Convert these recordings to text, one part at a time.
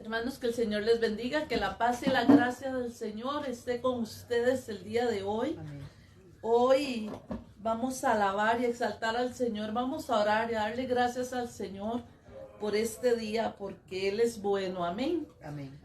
Hermanos, que el Señor les bendiga, que la paz y la gracia del Señor esté con ustedes el día de hoy. Amén. Hoy vamos a alabar y exaltar al Señor, vamos a orar y a darle gracias al Señor por este día, porque Él es bueno. Amén. Amén.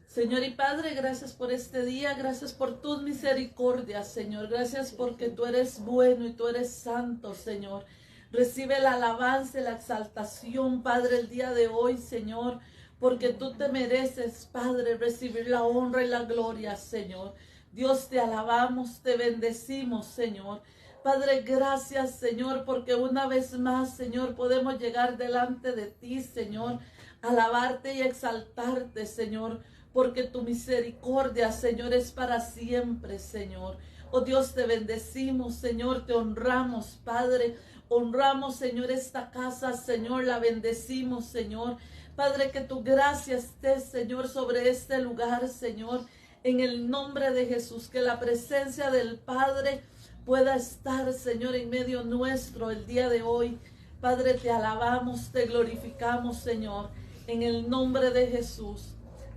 Señor y Padre, gracias por este día, gracias por tus misericordias, Señor. Gracias porque tú eres bueno y tú eres santo, Señor. Recibe la alabanza y la exaltación, Padre, el día de hoy, Señor, porque tú te mereces, Padre, recibir la honra y la gloria, Señor. Dios, te alabamos, te bendecimos, Señor. Padre, gracias, Señor, porque una vez más, Señor, podemos llegar delante de ti, Señor, alabarte y exaltarte, Señor, porque tu misericordia, Señor, es para siempre, Señor. Oh Dios, te bendecimos, Señor, te honramos, Padre. Honramos, Señor, esta casa, Señor, la bendecimos, Señor. Padre, que tu gracia esté, Señor, sobre este lugar, Señor, en el nombre de Jesús. Que la presencia del Padre pueda estar, Señor, en medio nuestro el día de hoy. Padre, te alabamos, te glorificamos, Señor, en el nombre de Jesús.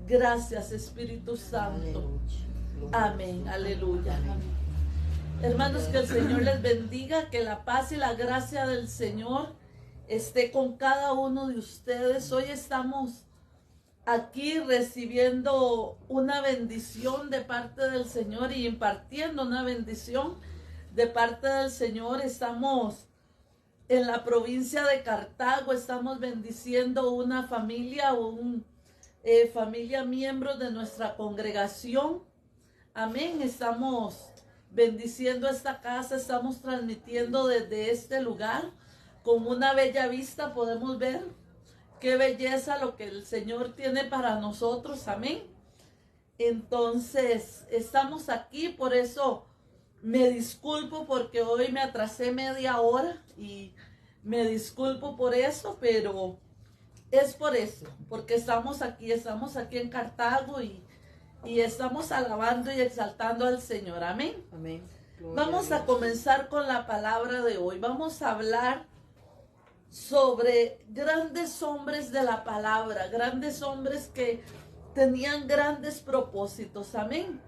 Gracias, Espíritu Santo. Amén, aleluya. Hermanos, que el Señor les bendiga, que la paz y la gracia del Señor esté con cada uno de ustedes. Hoy estamos aquí recibiendo una bendición de parte del Señor y impartiendo una bendición de parte del Señor. Estamos en la provincia de Cartago, estamos bendiciendo una familia, familia miembros de nuestra congregación. Amén. Estamos bendiciendo esta casa, estamos transmitiendo desde este lugar con una bella vista. Podemos ver qué belleza lo que el Señor tiene para nosotros. Amén. Entonces, estamos aquí, por eso me disculpo porque hoy me atrasé media hora y me disculpo por eso, pero es por eso, porque estamos aquí en Cartago y estamos alabando y exaltando al Señor. Amén. Amén. Vamos a comenzar con la palabra de hoy. Vamos a hablar sobre grandes hombres de la palabra, grandes hombres que tenían grandes propósitos. Amén.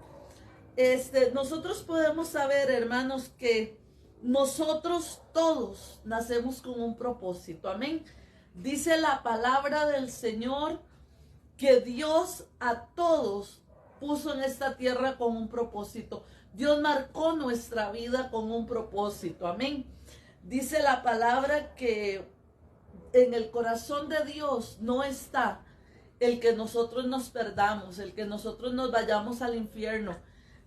Nosotros podemos saber, hermanos, que nosotros todos nacemos con un propósito. Amén. Dice la palabra del Señor que Dios a todos puso en esta tierra con un propósito. Dios marcó nuestra vida con un propósito. Amén. Dice la palabra que en el corazón de Dios no está el que nosotros nos perdamos, el que nosotros nos vayamos al infierno.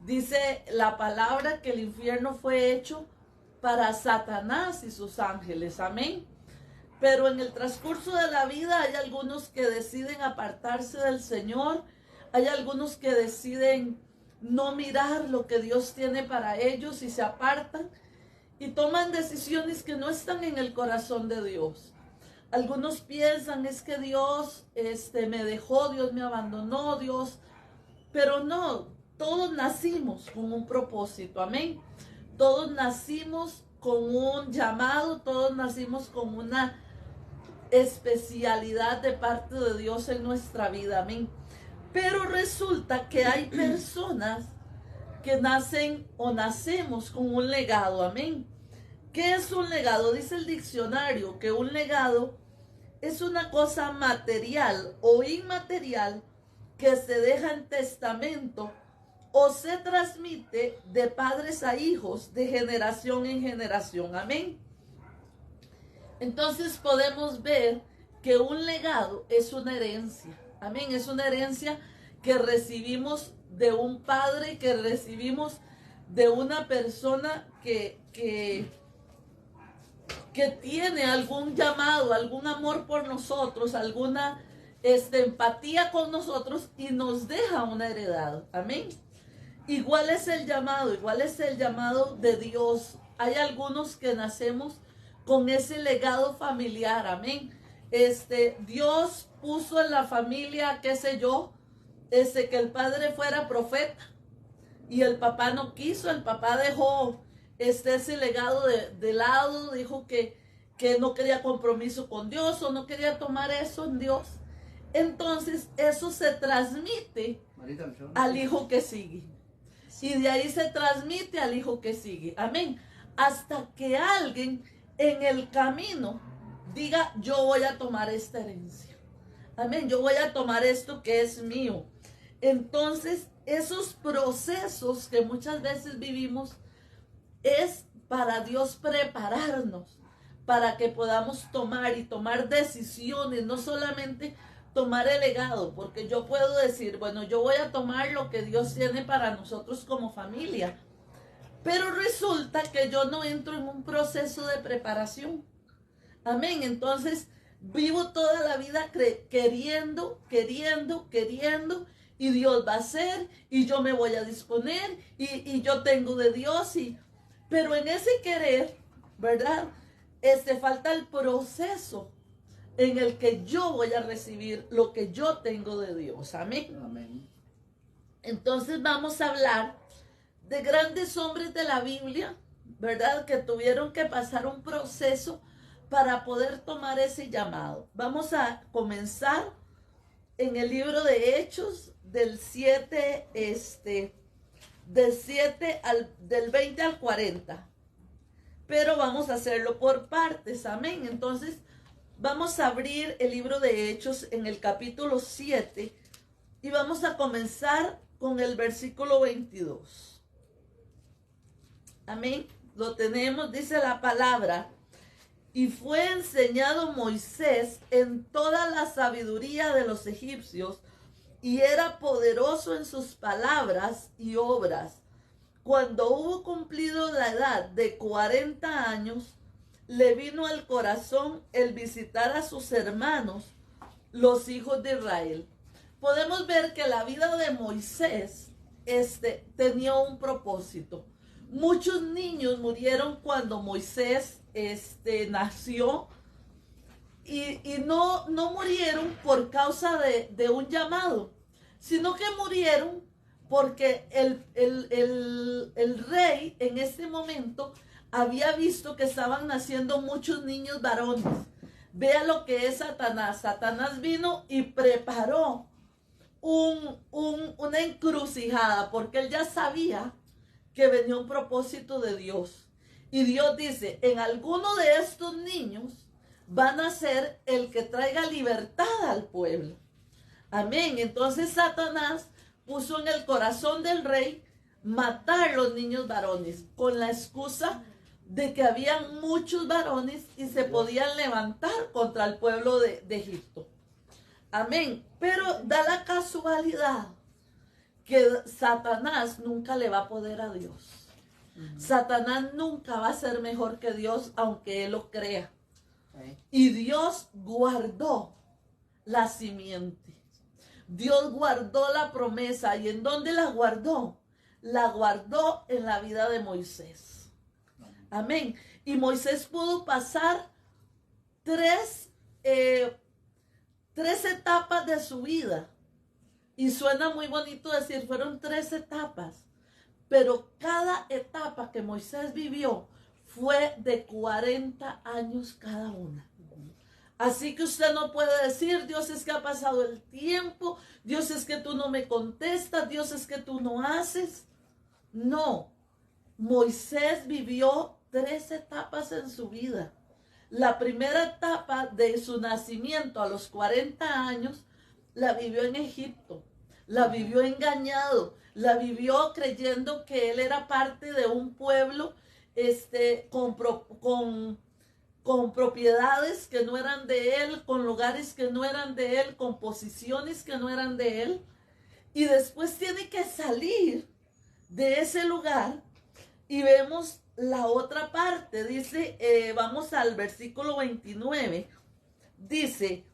Dice la palabra que el infierno fue hecho para Satanás y sus ángeles. Amén. Pero en el transcurso de la vida hay algunos que deciden apartarse del Señor. Hay algunos que deciden no mirar lo que Dios tiene para ellos y se apartan y toman decisiones que no están en el corazón de Dios. Algunos piensan, es que Dios me dejó, Dios me abandonó, Dios. Pero no, todos nacimos con un propósito. Amén. Todos nacimos con un llamado, todos nacimos con una especialidad de parte de Dios en nuestra vida. Amén. Pero resulta que hay personas que nacen o nacemos con un legado. Amén. ¿Qué es un legado? Dice el diccionario que un legado es una cosa material o inmaterial que se deja en testamento o se transmite de padres a hijos, de generación en generación. Amén. Entonces podemos ver que un legado es una herencia. Amén. Es una herencia que recibimos de un padre, que recibimos de una persona que tiene algún llamado, algún amor por nosotros, alguna empatía con nosotros y nos deja una heredad. Amén. Igual es el llamado de Dios. Hay algunos que nacemos con ese legado familiar. Amén. Dios puso en la familia, qué sé yo, que el padre fuera profeta y el papá no quiso. El papá dejó ese legado de lado, dijo que no quería compromiso con Dios o no quería tomar eso en Dios. entonces eso se transmite al hijo que sigue. Y de ahí se transmite al hijo que sigue. Amén. Hasta que alguien en el camino diga, yo voy a tomar esta herencia. Amén. Yo voy a tomar esto que es mío. Entonces, esos procesos que muchas veces vivimos es para Dios prepararnos, para que podamos tomar decisiones, no solamente tomar el legado, porque yo puedo decir, bueno, yo voy a tomar lo que Dios tiene para nosotros como familia, pero resulta que yo no entro en un proceso de preparación. Amén. Entonces, vivo toda la vida queriendo, y Dios va a hacer, y yo me voy a disponer, y yo tengo de Dios, pero en ese querer, ¿verdad? Falta el proceso en el que yo voy a recibir lo que yo tengo de Dios. Amén. Amén. Entonces vamos a hablar de grandes hombres de la Biblia, ¿verdad? Que tuvieron que pasar un proceso para poder tomar ese llamado. Vamos a comenzar en el libro de Hechos del 20 al 40. Pero vamos a hacerlo por partes, amén. Entonces, vamos a abrir el libro de Hechos en el capítulo 7 y vamos a comenzar con el versículo 22. Amén. Lo tenemos, dice la palabra. Y fue enseñado Moisés en toda la sabiduría de los egipcios, y era poderoso en sus palabras y obras. Cuando hubo cumplido la edad de 40 años, le vino al corazón el visitar a sus hermanos, los hijos de Israel. Podemos ver que la vida de Moisés tenía un propósito. Muchos niños murieron cuando Moisés nació, y no murieron por causa de un llamado, sino que murieron porque el rey en ese momento había visto que estaban naciendo muchos niños varones. Vea lo que es Satanás. Satanás vino y preparó una encrucijada, porque él ya sabía que venía un propósito de Dios. Y Dios dice, en alguno de estos niños van a ser el que traiga libertad al pueblo. Amén. Entonces Satanás puso en el corazón del rey matar los niños varones, con la excusa de que habían muchos varones y se podían levantar contra el pueblo de Egipto. Amén. Pero da la casualidad que Satanás nunca le va a poder a Dios. Satanás nunca va a ser mejor que Dios, aunque él lo crea. Y Dios guardó la simiente. Dios guardó la promesa. ¿Y en dónde la guardó? La guardó en la vida de Moisés. Amén. Y Moisés pudo pasar tres etapas de su vida. Y suena muy bonito decir, fueron 3 etapas. Pero cada etapa que Moisés vivió fue de 40 años cada una. Así que usted no puede decir, Dios, es que ha pasado el tiempo, Dios, es que tú no me contestas, Dios, es que tú no haces. No, Moisés vivió 3 etapas en su vida. La primera etapa de su nacimiento a los 40 años la vivió en Egipto, la vivió engañado, la vivió creyendo que él era parte de un pueblo con propiedades que no eran de él, con lugares que no eran de él, con posiciones que no eran de él. Y después tiene que salir de ese lugar y vemos la otra parte. Dice, vamos al versículo 29, dice,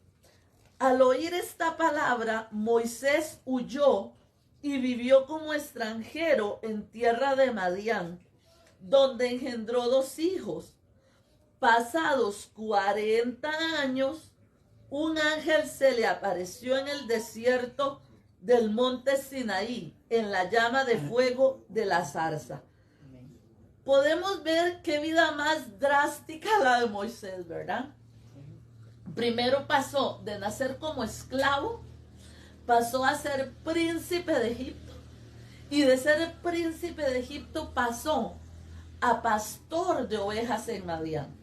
al oír esta palabra, Moisés huyó y vivió como extranjero en tierra de Madián, donde engendró 2 hijos. Pasados 40 años, un ángel se le apareció en el desierto del monte Sinaí, en la llama de fuego de la zarza. Podemos ver qué vida más drástica la de Moisés, ¿verdad? Primero pasó de nacer como esclavo, pasó a ser príncipe de Egipto. Y de ser el príncipe de Egipto pasó a pastor de ovejas en Madián.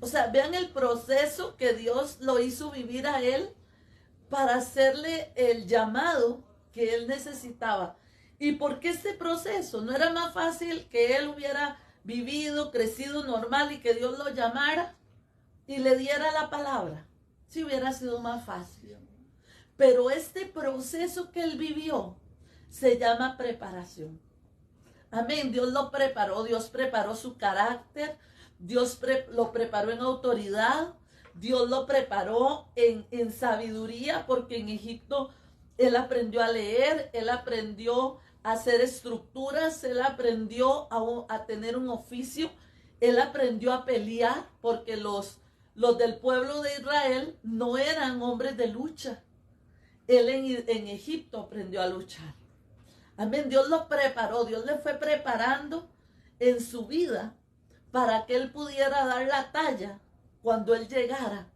O sea, vean el proceso que Dios lo hizo vivir a él para hacerle el llamado que él necesitaba. ¿Y por qué este proceso? ¿No era más fácil que él hubiera vivido, crecido normal y que Dios lo llamara y le diera la palabra? Sí, hubiera sido más fácil. Pero este proceso que él vivió se llama preparación. Amén. Dios lo preparó, Dios preparó su carácter, Dios lo preparó en autoridad, Dios lo preparó en sabiduría, porque en Egipto él aprendió a leer, él aprendió a hacer estructuras, él aprendió a tener un oficio, él aprendió a pelear, porque los del pueblo de Israel no eran hombres de lucha. Él en Egipto aprendió a luchar. Amén. Dios lo preparó, Dios le fue preparando en su vida para que él pudiera dar la talla cuando él llegara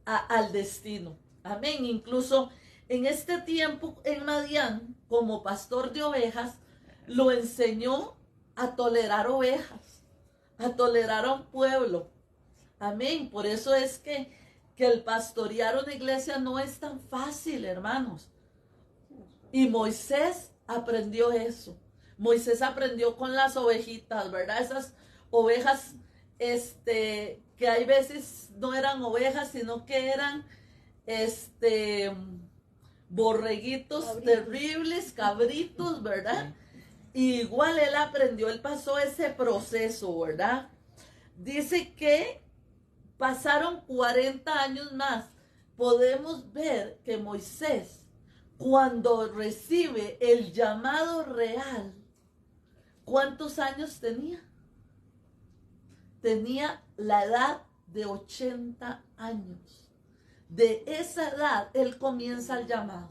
al destino. Amén. Incluso en este tiempo en Madián, como pastor de ovejas, lo enseñó a tolerar ovejas, a tolerar a un pueblo. Amén. Por eso es que el pastorear una iglesia no es tan fácil, hermanos. Y Moisés aprendió eso. Moisés aprendió con las ovejitas, ¿verdad? Esas ovejas, que hay veces no eran ovejas, sino que eran, borreguitos terribles, cabritos, ¿verdad? Y igual él aprendió, él pasó ese proceso, ¿verdad? Dice que pasaron 40 años más. Podemos ver que Moisés, cuando recibe el llamado real, ¿cuántos años tenía? Tenía la edad de 80 años. De esa edad, él comienza el llamado.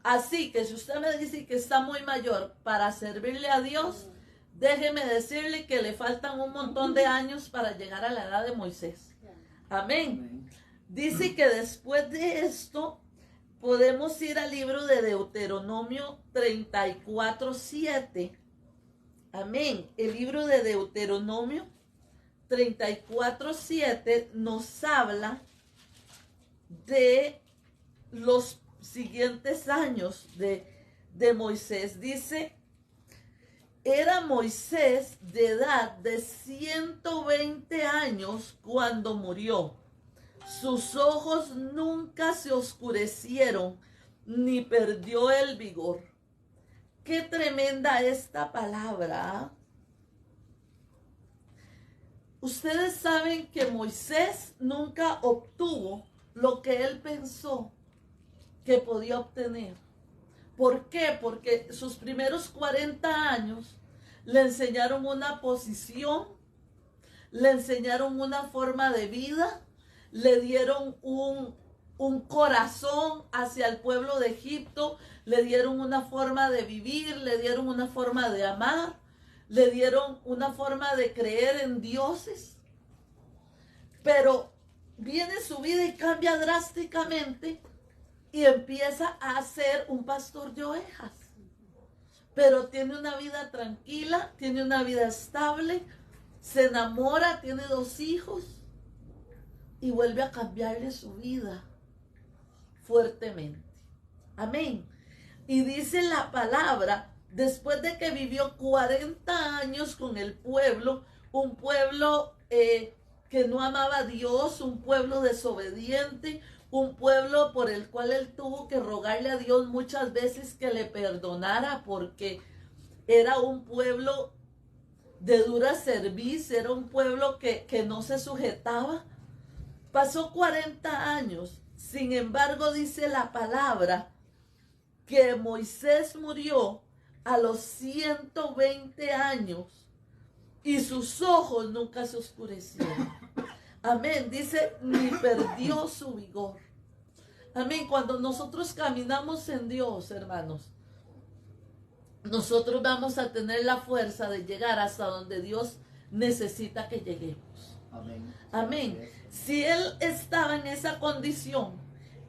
Así que si usted me dice que está muy mayor para servirle a Dios, déjeme decirle que le faltan un montón de años para llegar a la edad de Moisés. Amén. Dice que después de esto podemos ir al libro de Deuteronomio 34:7. Amén. El libro de Deuteronomio 34:7 nos habla de los siguientes años de Moisés. Dice: era Moisés de edad de 120 años cuando murió. Sus ojos nunca se oscurecieron, ni perdió el vigor. Qué tremenda esta palabra. Ustedes saben que Moisés nunca obtuvo lo que él pensó que podía obtener. ¿Por qué? Porque sus primeros 40 años le enseñaron una posición, le enseñaron una forma de vida, le dieron un corazón hacia el pueblo de Egipto, le dieron una forma de vivir, le dieron una forma de amar, le dieron una forma de creer en dioses. Pero viene su vida y cambia drásticamente y empieza a ser un pastor de ovejas. Pero tiene una vida tranquila, tiene una vida estable, se enamora, tiene 2 hijos y vuelve a cambiarle su vida fuertemente. Amén. Y dice la palabra, después de que vivió 40 años con el pueblo, un pueblo que no amaba a Dios, un pueblo desobediente, un pueblo por el cual él tuvo que rogarle a Dios muchas veces que le perdonara, porque era un pueblo de dura cerviz, era un pueblo que no se sujetaba. Pasó 40 años, sin embargo dice la palabra que Moisés murió a los 120 años y sus ojos nunca se oscurecieron. Amén. Dice, ni perdió su vigor. Amén. Cuando nosotros caminamos en Dios, hermanos, nosotros vamos a tener la fuerza de llegar hasta donde Dios necesita que lleguemos. Amén. Amén. Si él estaba en esa condición,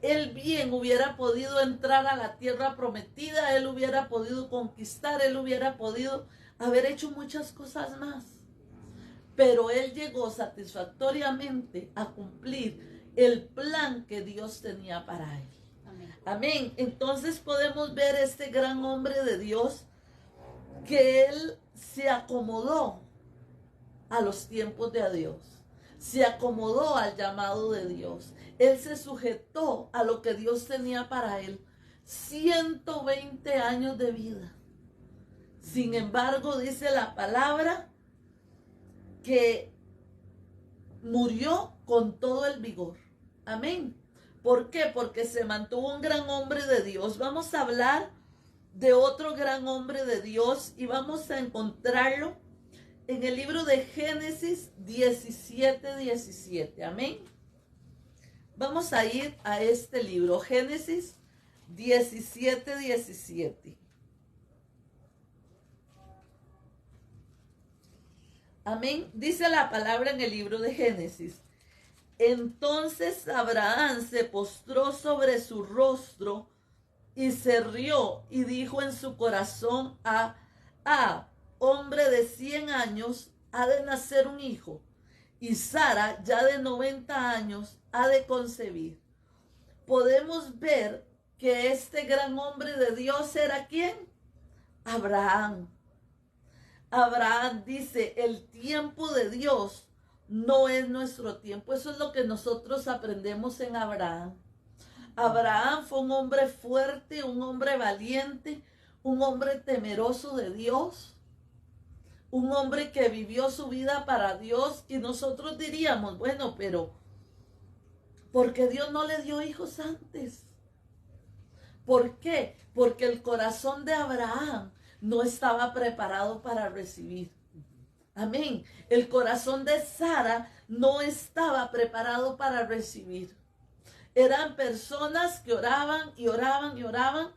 él bien hubiera podido entrar a la tierra prometida, él hubiera podido conquistar, él hubiera podido haber hecho muchas cosas más. Pero él llegó satisfactoriamente a cumplir el plan que Dios tenía para él. Amén. Amén. Entonces podemos ver este gran hombre de Dios que él se acomodó a los tiempos de Dios. Se acomodó al llamado de Dios. Él se sujetó a lo que Dios tenía para él. 120 años de vida. Sin embargo, dice la palabra que murió con todo el vigor. Amén. ¿Por qué? Porque se mantuvo un gran hombre de Dios. Vamos a hablar de otro gran hombre de Dios y vamos a encontrarlo en el libro de Génesis 17:17. Amén. Vamos a ir a este libro, Génesis 17:17. Amén. Dice la palabra en el libro de Génesis. Entonces Abraham se postró sobre su rostro y se rió y dijo en su corazón hombre de 100 años ha de nacer un hijo, y Sara ya de 90 años ha de concebir. Podemos ver que este gran hombre de Dios era ¿quién? Abraham. Abraham dice, el tiempo de Dios no es nuestro tiempo. Eso es lo que nosotros aprendemos en Abraham. Abraham fue un hombre fuerte, un hombre valiente, un hombre temeroso de Dios, un hombre que vivió su vida para Dios. Y nosotros diríamos, bueno, pero ¿por qué Dios no le dio hijos antes? ¿Por qué? Porque el corazón de Abraham no estaba preparado para recibir. Amén. El corazón de Sara no estaba preparado para recibir. Eran personas que oraban y oraban y oraban,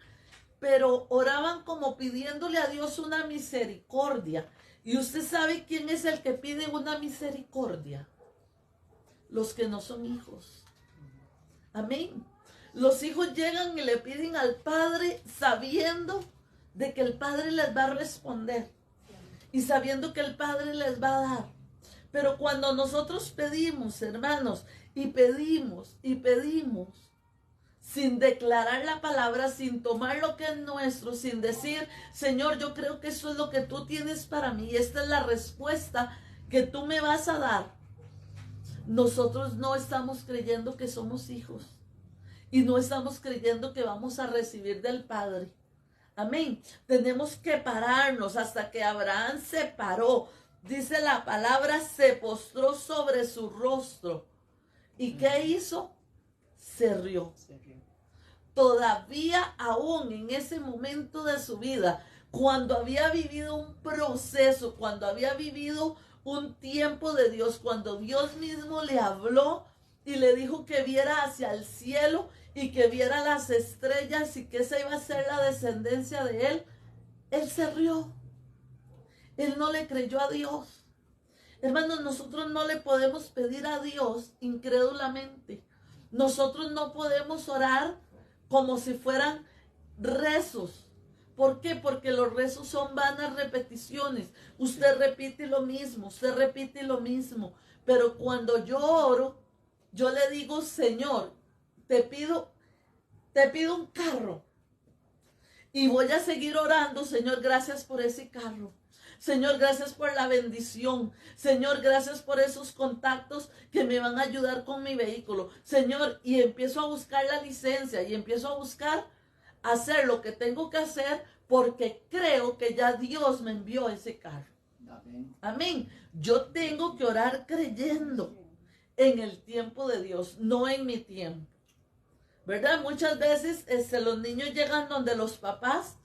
pero oraban como pidiéndole a Dios una misericordia. ¿Y usted sabe quién es el que pide una misericordia? Los que no son hijos. Amén. Los hijos llegan y le piden al Padre sabiendo de que el Padre les va a responder y sabiendo que el Padre les va a dar. Pero cuando nosotros pedimos, hermanos, y pedimos, sin declarar la palabra, sin tomar lo que es nuestro, sin decir, Señor, yo creo que eso es lo que tú tienes para mí y esta es la respuesta que tú me vas a dar, nosotros no estamos creyendo que somos hijos y no estamos creyendo que vamos a recibir del Padre. Amén. Tenemos que pararnos hasta que Abraham se paró. Dice la palabra, se postró sobre su rostro. ¿Y qué hizo? Se rió. Todavía aún en ese momento de su vida, cuando había vivido un proceso, cuando había vivido un tiempo de Dios, cuando Dios mismo le habló y le dijo que viera hacia el cielo y que viera las estrellas y que esa iba a ser la descendencia de él, él se rió. Él no le creyó a Dios. Hermanos, nosotros no le podemos pedir a Dios incrédulamente. Nosotros no podemos orar como si fueran rezos. ¿Por qué? Porque los rezos son vanas repeticiones. Usted repite lo mismo, usted repite lo mismo. Pero cuando yo oro, yo le digo, Señor, te pido un carro. Y voy a seguir orando, Señor, gracias por ese carro. Señor, gracias por la bendición. Señor, gracias por esos contactos que me van a ayudar con mi vehículo. Señor, y empiezo a buscar la licencia y empiezo a buscar hacer lo que tengo que hacer porque creo que ya Dios me envió ese carro. Amén. Amén. Yo tengo que orar creyendo en el tiempo de Dios, no en mi tiempo. ¿Verdad? Muchas veces los niños llegan donde los papás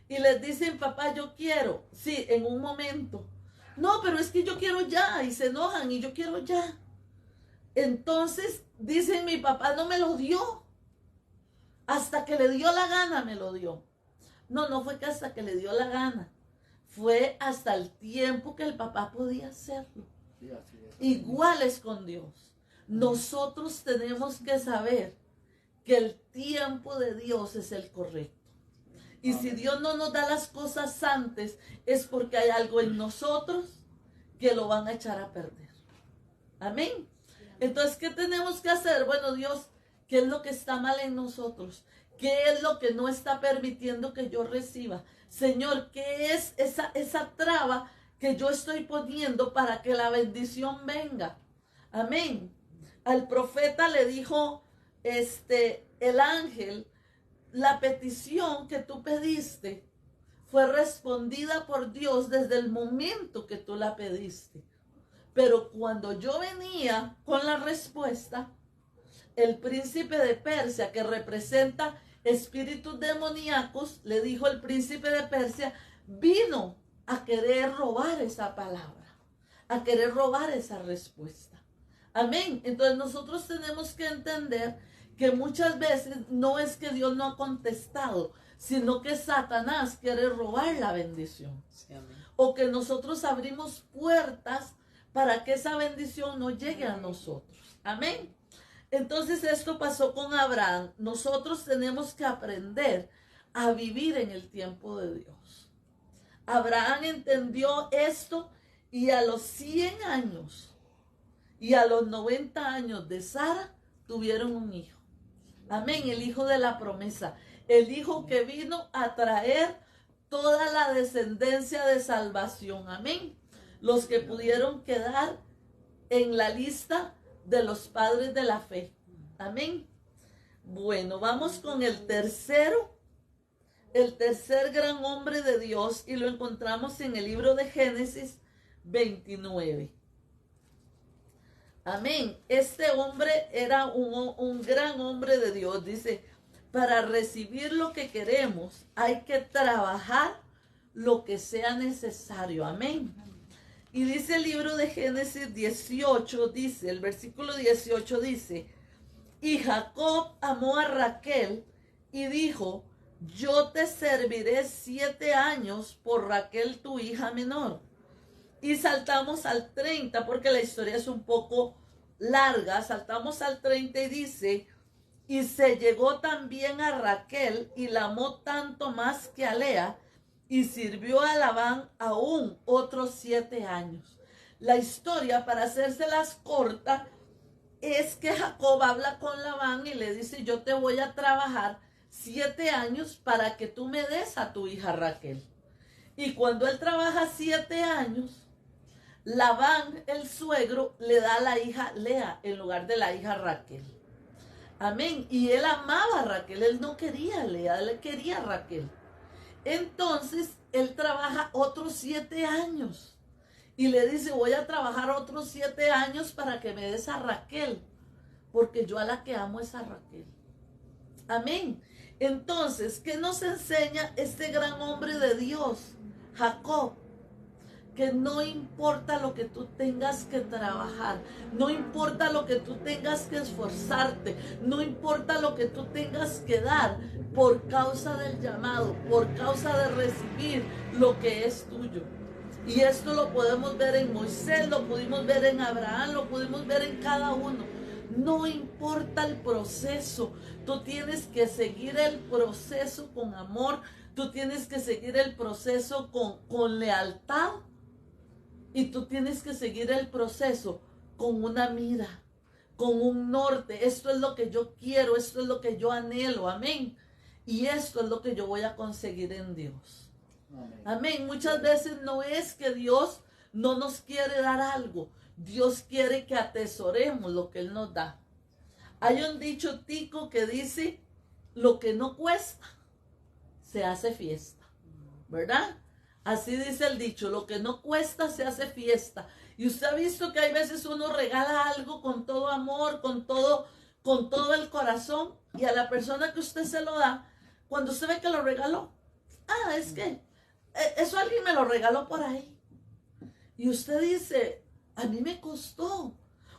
y les dicen, papá, yo quiero. Sí, en un momento. No, pero es que yo quiero ya. Y se enojan y yo quiero ya. Entonces dicen, mi papá no me lo dio. Hasta que le dio la gana me lo dio. No, no fue que hasta que le dio la gana. Fue hasta el tiempo que el papá podía hacerlo. iguales con Dios. Nosotros tenemos que saber que el tiempo de Dios es el correcto. Y si Dios no nos da las cosas antes, es porque hay algo en nosotros que lo van a echar a perder. Amén. Entonces, ¿qué tenemos que hacer? Bueno, Dios, ¿qué es lo que está mal en nosotros? ¿Qué es lo que no está permitiendo que yo reciba? Señor, ¿qué es esa traba que yo estoy poniendo para que la bendición venga? Amén. Al profeta le dijo el ángel, la petición que tú pediste fue respondida por Dios desde el momento que tú la pediste. Pero cuando yo venía con la respuesta, el príncipe de Persia, que representa espíritus demoníacos, le dijo el príncipe de Persia, vino a querer robar esa palabra, a querer robar esa respuesta. Amén. Entonces nosotros tenemos que entender que muchas veces no es que Dios no ha contestado, sino que Satanás quiere robar la bendición. Sí, amén. O que nosotros abrimos puertas para que esa bendición no llegue a nosotros. Amén. Entonces esto pasó con Abraham. Nosotros tenemos que aprender a vivir en el tiempo de Dios. Abraham entendió esto y a los 100 años y a los 90 años de Sara tuvieron un hijo. Amén, el hijo de la promesa. El hijo que vino a traer toda la descendencia de salvación. Amén. Los que pudieron quedar en la lista de los padres de la fe. Amén. Bueno, vamos con el tercer gran hombre de Dios, y lo encontramos en el libro de Génesis 29. Amén. Este hombre era un gran hombre de Dios. Dice, para recibir lo que queremos hay que trabajar lo que sea necesario. Amén. Y dice el libro de Génesis 18, dice, el versículo 18 dice, y Jacob amó a Raquel y dijo, yo te serviré 7 años por Raquel tu hija menor. Y saltamos al 30 porque la historia es un poco larga. Saltamos al 30 y dice, y se llegó también a Raquel y la amó tanto más que a Lea, y sirvió a Labán aún otros 7 años. La historia, para hacérselas corta, es que Jacob habla con Labán y le dice, yo te voy a trabajar 7 años para que tú me des a tu hija Raquel. Y cuando él trabaja 7 años, Labán, el suegro, le da a la hija Lea en lugar de la hija Raquel. Amén. Y él amaba a Raquel, él no quería a Lea, él quería a Raquel. Entonces, él trabaja otros 7 años. Y le dice, voy a trabajar otros 7 años para que me des a Raquel. Porque yo a la que amo es a Raquel. Amén. Entonces, ¿qué nos enseña este gran hombre de Dios, Jacob? Que no importa lo que tú tengas que trabajar, no importa lo que tú tengas que esforzarte, no importa lo que tú tengas que dar por causa del llamado, por causa de recibir lo que es tuyo. Y esto lo podemos ver en Moisés, lo pudimos ver en Abraham, lo pudimos ver en cada uno. No importa el proceso, tú tienes que seguir el proceso con amor, tú tienes que seguir el proceso con lealtad. Y tú tienes que seguir el proceso con una mira, con un norte. Esto es lo que yo quiero, esto es lo que yo anhelo, amén. Y esto es lo que yo voy a conseguir en Dios. Amén. Amén. Muchas veces no es que Dios no nos quiere dar algo. Dios quiere que atesoremos lo que Él nos da. Hay un dicho tico que dice, lo que no cuesta, se hace fiesta, ¿verdad? Así dice el dicho, lo que no cuesta se hace fiesta. Y usted ha visto que hay veces uno regala algo con todo amor, con todo el corazón, y a la persona que usted se lo da, cuando usted ve que lo regaló, es que eso alguien me lo regaló por ahí. Y usted dice, a mí me costó,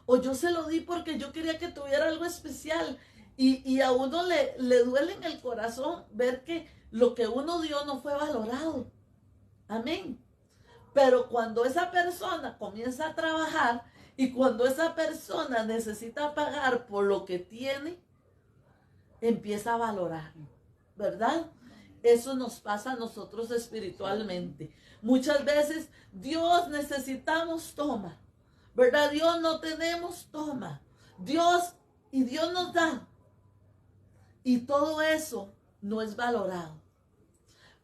o yo se lo di porque yo quería que tuviera algo especial. Y a uno le duele en el corazón ver que lo que uno dio no fue valorado. Amén. Pero cuando esa persona comienza a trabajar y cuando esa persona necesita pagar por lo que tiene, empieza a valorar, ¿verdad? Eso nos pasa a nosotros espiritualmente. Muchas veces Dios necesitamos, toma, ¿verdad? Dios no tenemos, toma. Dios nos da. Y todo eso no es valorado.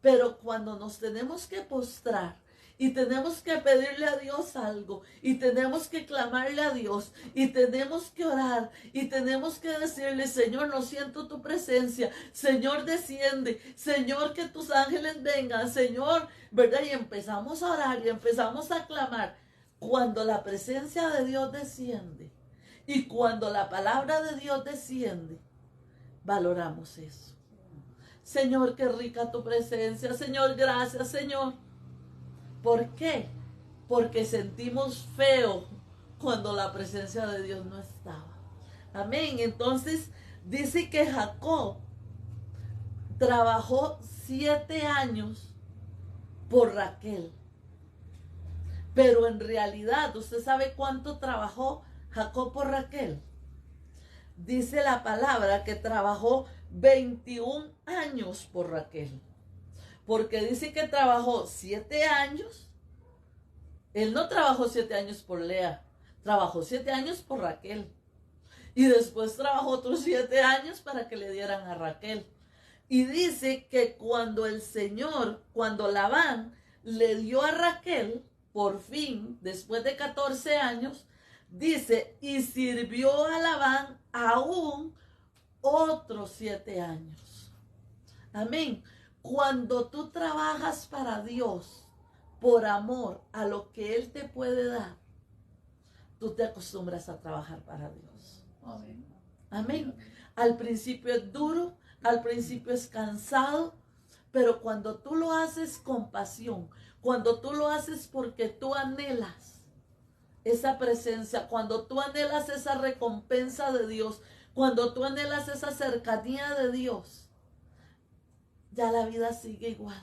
Pero cuando nos tenemos que postrar y tenemos que pedirle a Dios algo y tenemos que clamarle a Dios y tenemos que orar y tenemos que decirle, Señor, no siento tu presencia, Señor, desciende, Señor, que tus ángeles vengan, Señor, ¿verdad? Y empezamos a orar y empezamos a clamar. Cuando la presencia de Dios desciende y cuando la palabra de Dios desciende, valoramos eso. Señor, qué rica tu presencia. Señor, gracias, Señor. ¿Por qué? Porque sentimos feo cuando la presencia de Dios no estaba. Amén. Entonces, dice que Jacob trabajó 7 años por Raquel. Pero en realidad, ¿usted sabe cuánto trabajó Jacob por Raquel? Dice la palabra que trabajó 21 años por Raquel. Porque dice que trabajó 7 años. Él no trabajó 7 años por Lea. Trabajó 7 años por Raquel. Y después trabajó otros 7 años para que le dieran a Raquel. Y dice que cuando el Señor, cuando Labán le dio a Raquel, por fin, después de 14 años, dice, y sirvió a Labán aún otros 7 años. Amén. Cuando tú trabajas para Dios por amor a lo que Él te puede dar, tú te acostumbras a trabajar para Dios. Amén. Amén. Al principio es duro, al principio es cansado, pero cuando tú lo haces con pasión, cuando tú lo haces porque tú anhelas esa presencia, cuando tú anhelas esa recompensa de Dios, cuando tú anhelas esa cercanía de Dios, ya la vida sigue igual.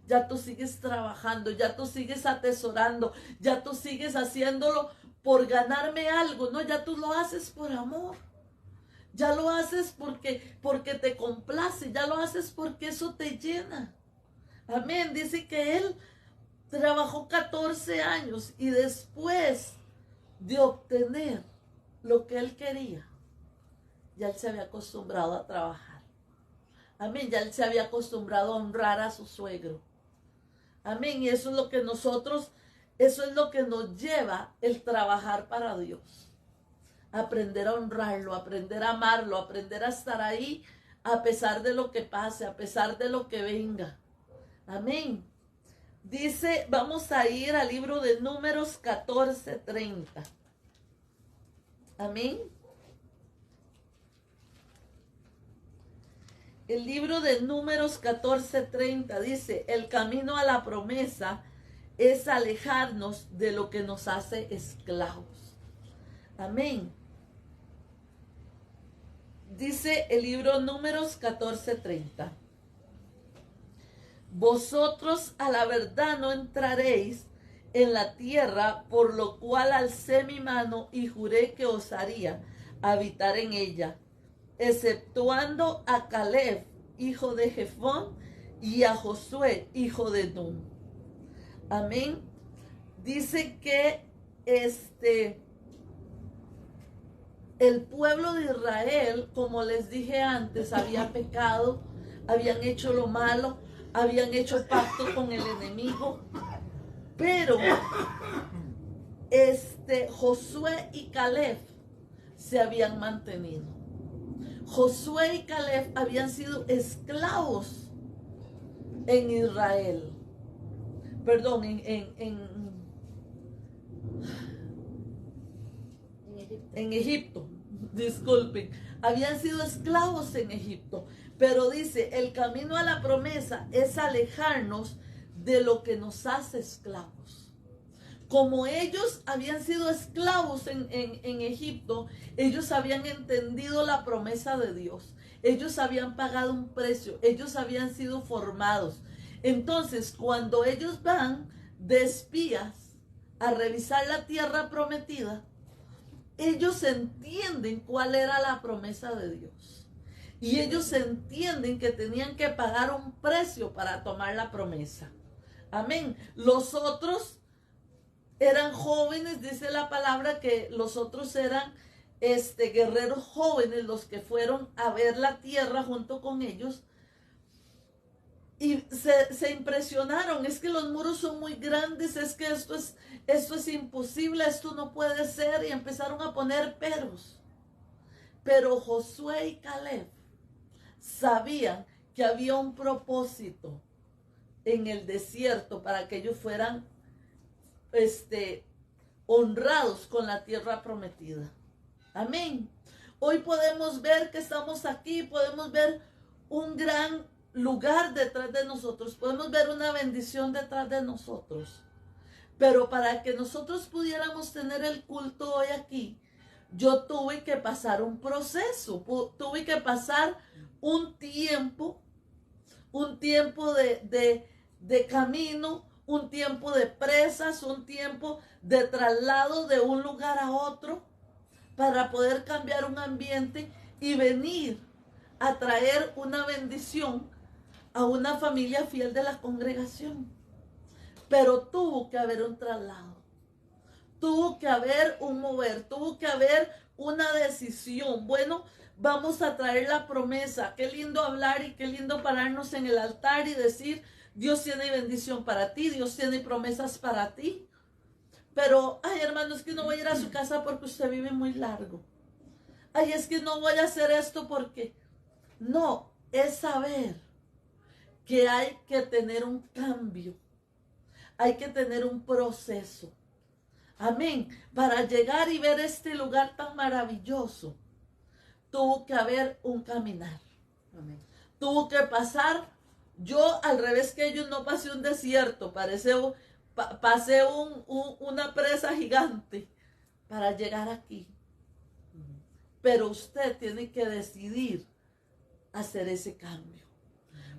Ya tú sigues trabajando, ya tú sigues atesorando, ya tú sigues haciéndolo por ganarme algo, no, ya tú lo haces por amor. Ya lo haces porque te complace, ya lo haces porque eso te llena. Amén. Dice que él trabajó 14 años y después de obtener lo que él quería, ya él se había acostumbrado a trabajar. Amén. Ya él se había acostumbrado a honrar a su suegro. Amén. Y eso es lo que eso es lo que nos lleva el trabajar para Dios. Aprender a honrarlo, aprender a amarlo, aprender a estar ahí a pesar de lo que pase, a pesar de lo que venga. Amén. Dice, vamos a ir al libro de Números 14:30. Amén. El libro de Números 14:30 dice, el camino a la promesa es alejarnos de lo que nos hace esclavos. Amén. Dice el libro Números 14:30. Vosotros a la verdad no entraréis en la tierra, por lo cual alcé mi mano y juré que os haría habitar en ella, exceptuando a Caleb, hijo de Jefón, y a Josué, hijo de Nun. Amén. Dice que el pueblo de Israel, como les dije antes, había pecado, habían hecho lo malo, habían hecho pacto con el enemigo, pero Josué y Caleb se habían mantenido. Josué y Caleb habían sido esclavos en Israel, perdón, en Egipto, disculpen, habían sido esclavos en Egipto, pero dice, el camino a la promesa es alejarnos de lo que nos hace esclavos. Como ellos habían sido esclavos en Egipto, ellos habían entendido la promesa de Dios, ellos habían pagado un precio, ellos habían sido formados. Entonces, cuando ellos van de espías a revisar la tierra prometida, ellos entienden cuál era la promesa de Dios. Y ellos entienden que tenían que pagar un precio para tomar la promesa. Amén. Los otros eran jóvenes, dice la palabra que los otros eran guerreros jóvenes, los que fueron a ver la tierra junto con ellos. Y se impresionaron, es que los muros son muy grandes, es que esto es imposible, esto no puede ser, y empezaron a poner peros. Pero Josué y Caleb sabían que había un propósito en el desierto para que ellos fueran honrados con la tierra prometida. Amén. Hoy podemos ver que estamos aquí, podemos ver un gran lugar detrás de nosotros, podemos ver una bendición detrás de nosotros. Pero para que nosotros pudiéramos tener el culto hoy aquí, yo tuve que pasar un proceso, tuve que pasar un tiempo de camino, un tiempo de presas, un tiempo de traslado de un lugar a otro para poder cambiar un ambiente y venir a traer una bendición a una familia fiel de la congregación. Pero tuvo que haber un traslado, tuvo que haber un mover, tuvo que haber una decisión. Bueno, vamos a traer la promesa. Qué lindo hablar y qué lindo pararnos en el altar y decir, Dios tiene bendición para ti, Dios tiene promesas para ti. Pero, ay, hermano, es que no voy a ir a su casa porque usted vive muy largo. Ay, es que no voy a hacer esto porque... No, es saber que hay que tener un cambio. Hay que tener un proceso. Amén. Para llegar y ver este lugar tan maravilloso, tuvo que haber un caminar. Amén. Tuvo que pasar. Yo, al revés que ellos, no pasé un desierto. Pasé una presa gigante para llegar aquí. Pero usted tiene que decidir hacer ese cambio.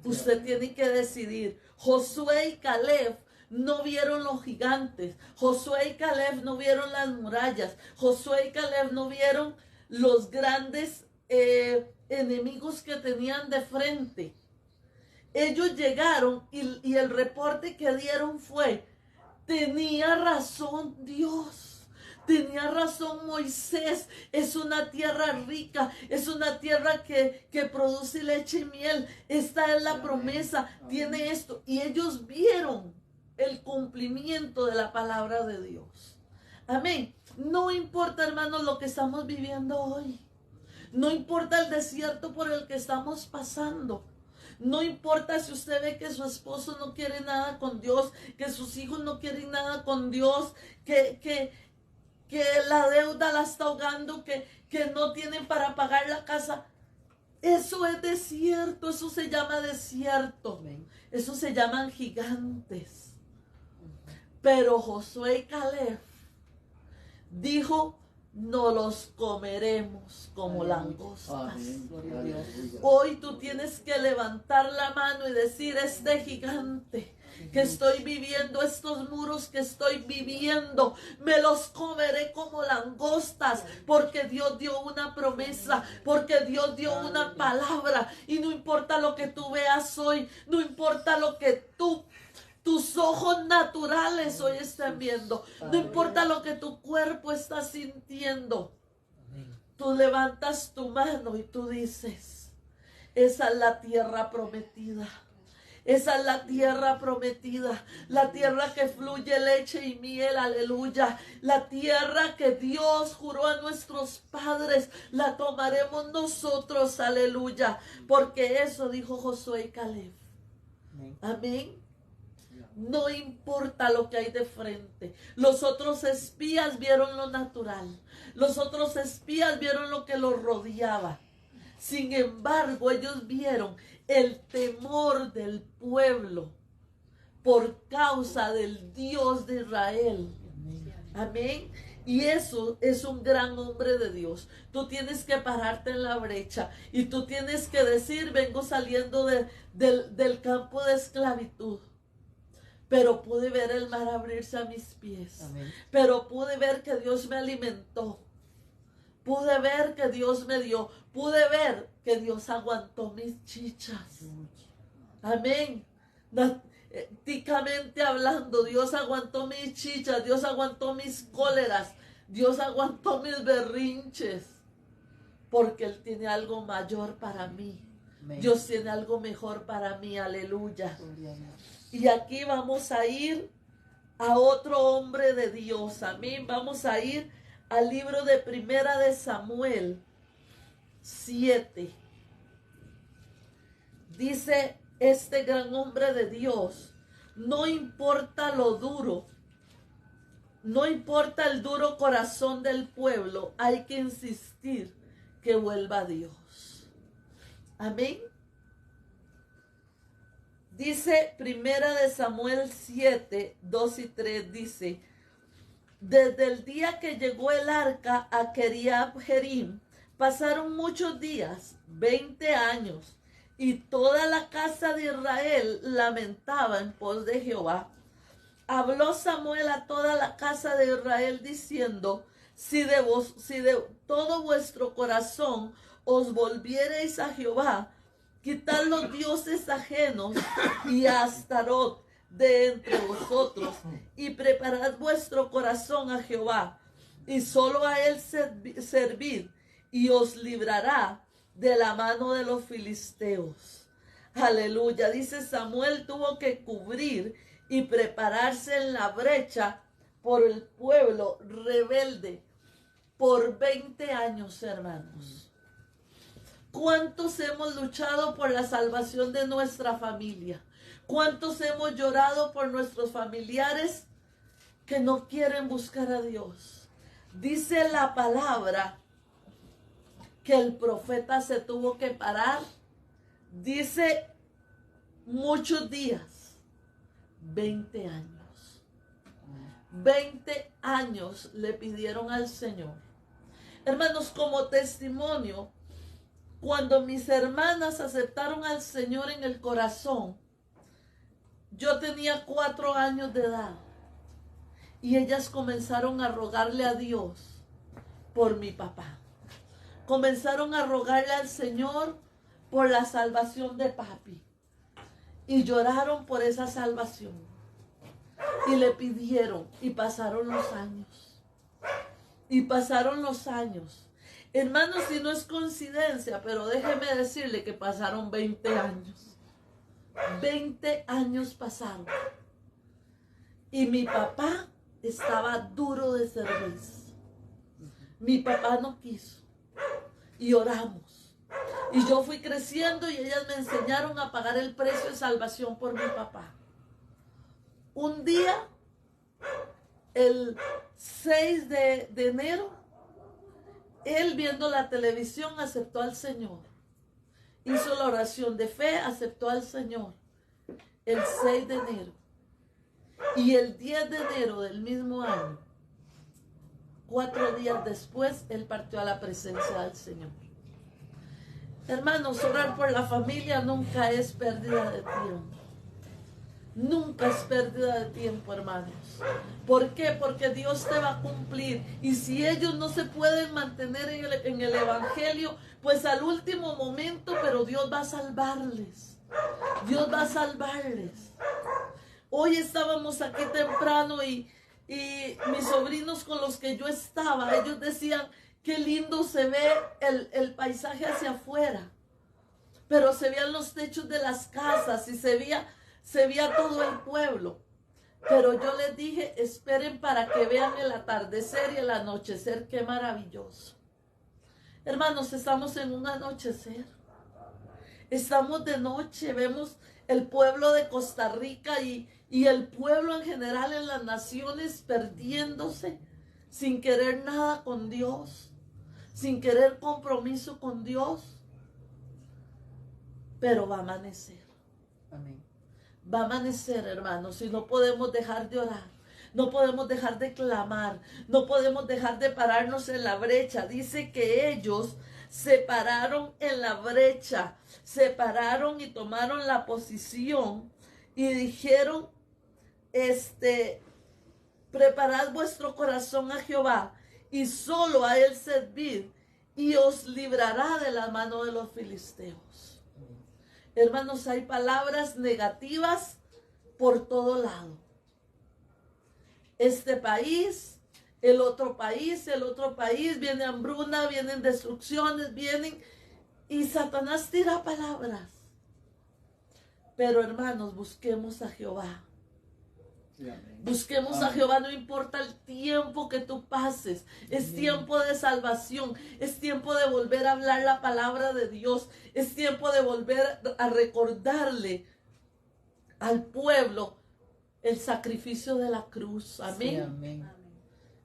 Usted tiene que decidir. Josué y Caleb no vieron los gigantes. Josué y Caleb no vieron las murallas. Josué y Caleb no vieron los grandes enemigos que tenían de frente. Ellos llegaron y el reporte que dieron fue: tenía razón Dios. Tenía razón Moisés, es una tierra rica, es una tierra que produce leche y miel. Esta es la promesa, tiene esto. Y ellos vieron el cumplimiento de la palabra de Dios. Amén. No importa, hermanos, lo que estamos viviendo hoy. No importa el desierto por el que estamos pasando. No importa si usted ve que su esposo no quiere nada con Dios, que sus hijos no quieren nada con Dios, que la deuda la está ahogando, que no tienen para pagar la casa. Eso es desierto, eso se llama desierto. Eso se llaman gigantes. Pero Josué y Caleb dijo: no los comeremos como langostas. Hoy tú tienes que levantar la mano y decir: este gigante que estoy viviendo, estos muros que estoy viviendo, me los comeré como langostas, porque Dios dio una promesa, porque Dios dio una palabra. Y no importa lo que tú veas hoy, no importa lo que tus ojos naturales hoy están viendo, no importa lo que tu cuerpo está sintiendo, tú levantas tu mano y tú dices: esa es la tierra prometida. Esa es la tierra prometida, la tierra que fluye leche y miel, aleluya. La tierra que Dios juró a nuestros padres, la tomaremos nosotros, aleluya. Porque eso dijo Josué y Caleb. Amén. No importa lo que hay de frente. Los otros espías vieron lo natural. Los otros espías vieron lo que los rodeaba. Sin embargo, ellos vieron el temor del pueblo por causa del Dios de Israel. Amén. Y eso es un gran hombre de Dios. Tú tienes que pararte en la brecha y tú tienes que decir: vengo saliendo del campo de esclavitud, pero pude ver el mar abrirse a mis pies. Amén. Pero pude ver que Dios me alimentó. Pude ver que Dios me dio. Pude ver que Dios aguantó mis chichas. Amén. Prácticamente hablando, Dios aguantó mis chichas, Dios aguantó mis cóleras, Dios aguantó mis berrinches, porque Él tiene algo mayor para mí. Amén. Dios tiene algo mejor para mí, aleluya. Gloria a Dios. Y aquí vamos a ir a otro hombre de Dios, amén. Vamos a ir al libro de Primera de Samuel 7. Dice este gran hombre de Dios: no importa lo duro, no importa el duro corazón del pueblo, hay que insistir que vuelva a Dios. Amén. Dice Primera de Samuel 7, 2 y 3, dice: desde el día que llegó el arca a Kiriath Jearim, pasaron muchos días, 20 años, y toda la casa de Israel lamentaba en pos de Jehová. Habló Samuel a toda la casa de Israel diciendo: si de todo vuestro corazón os volviereis a Jehová, quitad los dioses ajenos y a Astarot de entre vosotros, y preparad vuestro corazón a Jehová, y solo a él servid, y os librará de la mano de los filisteos. Aleluya. Dice: Samuel tuvo que cubrir y prepararse en la brecha por el pueblo rebelde por 20 años, hermanos. ¿Cuántos hemos luchado por la salvación de nuestra familia? ¿Cuántos hemos llorado por nuestros familiares que no quieren buscar a Dios? Dice la palabra que el profeta se tuvo que parar. Dice muchos días, 20 años. 20 años le pidieron al Señor. Hermanos, como testimonio, cuando mis hermanas aceptaron al Señor en el corazón, yo tenía 4 años de edad y ellas comenzaron a rogarle a Dios por mi papá. Comenzaron a rogarle al Señor por la salvación de papi y lloraron por esa salvación y le pidieron, y pasaron los años y pasaron los años. Hermanos, si no es coincidencia, pero déjeme decirle que pasaron 20 años. 20 años pasaron. Y mi papá estaba duro de servicio. Mi papá no quiso. Y oramos. Y yo fui creciendo y ellas me enseñaron a pagar el precio de salvación por mi papá. Un día, el 6 de enero, él, viendo la televisión, aceptó al Señor. Hizo la oración de fe, aceptó al Señor el 6 de enero. Y el 10 de enero del mismo año, 4 días después, él partió a la presencia del Señor. Hermanos, orar por la familia nunca es pérdida de tiempo. Nunca es pérdida de tiempo, hermanos. ¿Por qué? Porque Dios te va a cumplir. Y si ellos no se pueden mantener en el Evangelio, pues al último momento, pero Dios va a salvarles. Dios va a salvarles. Hoy estábamos aquí temprano y mis sobrinos con los que yo estaba, ellos decían: qué lindo se ve el paisaje hacia afuera. Pero se veían los techos de las casas y se veía todo el pueblo. Pero yo les dije: esperen para que vean el atardecer y el anochecer. ¡Qué maravilloso! Hermanos, estamos en un anochecer. Estamos de noche. Vemos el pueblo de Costa Rica y el pueblo en general en las naciones perdiéndose, sin querer nada con Dios, sin querer compromiso con Dios. Pero va a amanecer. Amén. Va a amanecer, hermanos, y no podemos dejar de orar. No podemos dejar de clamar. No podemos dejar de pararnos en la brecha. Dice que ellos se pararon en la brecha. Se pararon y tomaron la posición y dijeron: preparad vuestro corazón a Jehová y solo a él servid y os librará de la mano de los filisteos. Hermanos, hay palabras negativas por todo lado. Este país, el otro país, viene hambruna, vienen destrucciones, y Satanás tira palabras. Pero hermanos, busquemos a Jehová. Busquemos a Jehová, no importa el tiempo que tú pases. Es tiempo de salvación. Es tiempo de volver a hablar la palabra de Dios. Es tiempo de volver a recordarle al pueblo el sacrificio de la cruz. Amén. Sí, amén.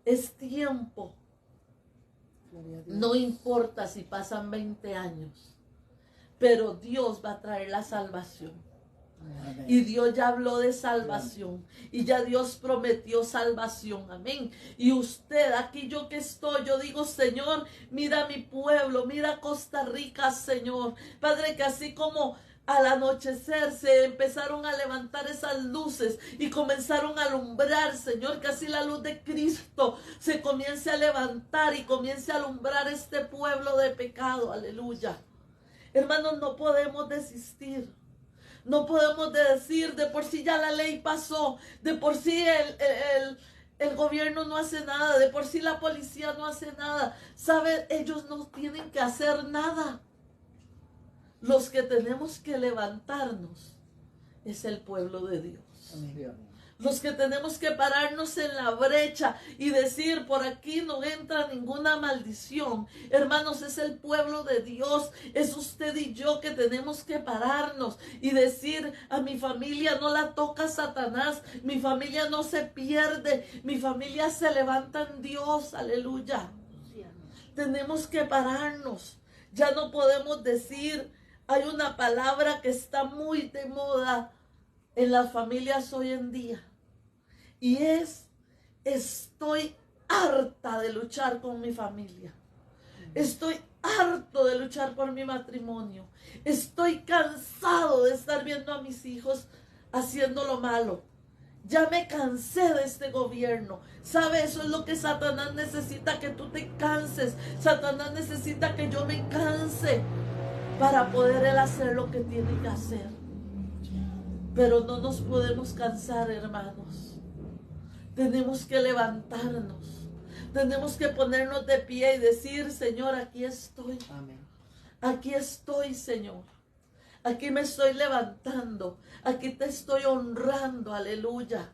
Es tiempo. No importa si pasan 20 años, pero Dios va a traer la salvación. Amén. Y Dios ya habló de salvación. Y ya Dios prometió salvación. Amén. Y usted, aquí yo que estoy, yo digo, Señor, mira mi pueblo, mira Costa Rica, Señor. Padre, que así como al anochecer se empezaron a levantar esas luces y comenzaron a alumbrar, Señor, que así la luz de Cristo se comience a levantar y comience a alumbrar este pueblo de pecado. Aleluya. Hermanos, no podemos desistir. No podemos decir, de por sí ya la ley pasó, de por sí el gobierno no hace nada, de por sí la policía no hace nada. ¿Saben? Ellos no tienen que hacer nada. Los que tenemos que levantarnos es el pueblo de Dios. Amén. Los que tenemos que pararnos en la brecha y decir, por aquí no entra ninguna maldición. Hermanos, es el pueblo de Dios. Es usted y yo que tenemos que pararnos y decir, a mi familia no la toca Satanás. Mi familia no se pierde. Mi familia se levanta en Dios. Aleluya. Tenemos que pararnos. Ya no podemos decir, hay una palabra que está muy de moda en las familias hoy en día. Y estoy harta de luchar con mi familia. Estoy harto de luchar por mi matrimonio. Estoy cansado de estar viendo a mis hijos haciendo lo malo. Ya me cansé de este gobierno. ¿Sabe? Eso es lo que Satanás necesita, que tú te canses. Satanás necesita que yo me canse para poder él hacer lo que tiene que hacer. Pero no nos podemos cansar, hermanos. Tenemos que levantarnos. Tenemos que ponernos de pie y decir, Señor, aquí estoy. Amén. Aquí estoy, Señor. Aquí me estoy levantando. Aquí te estoy honrando. Aleluya.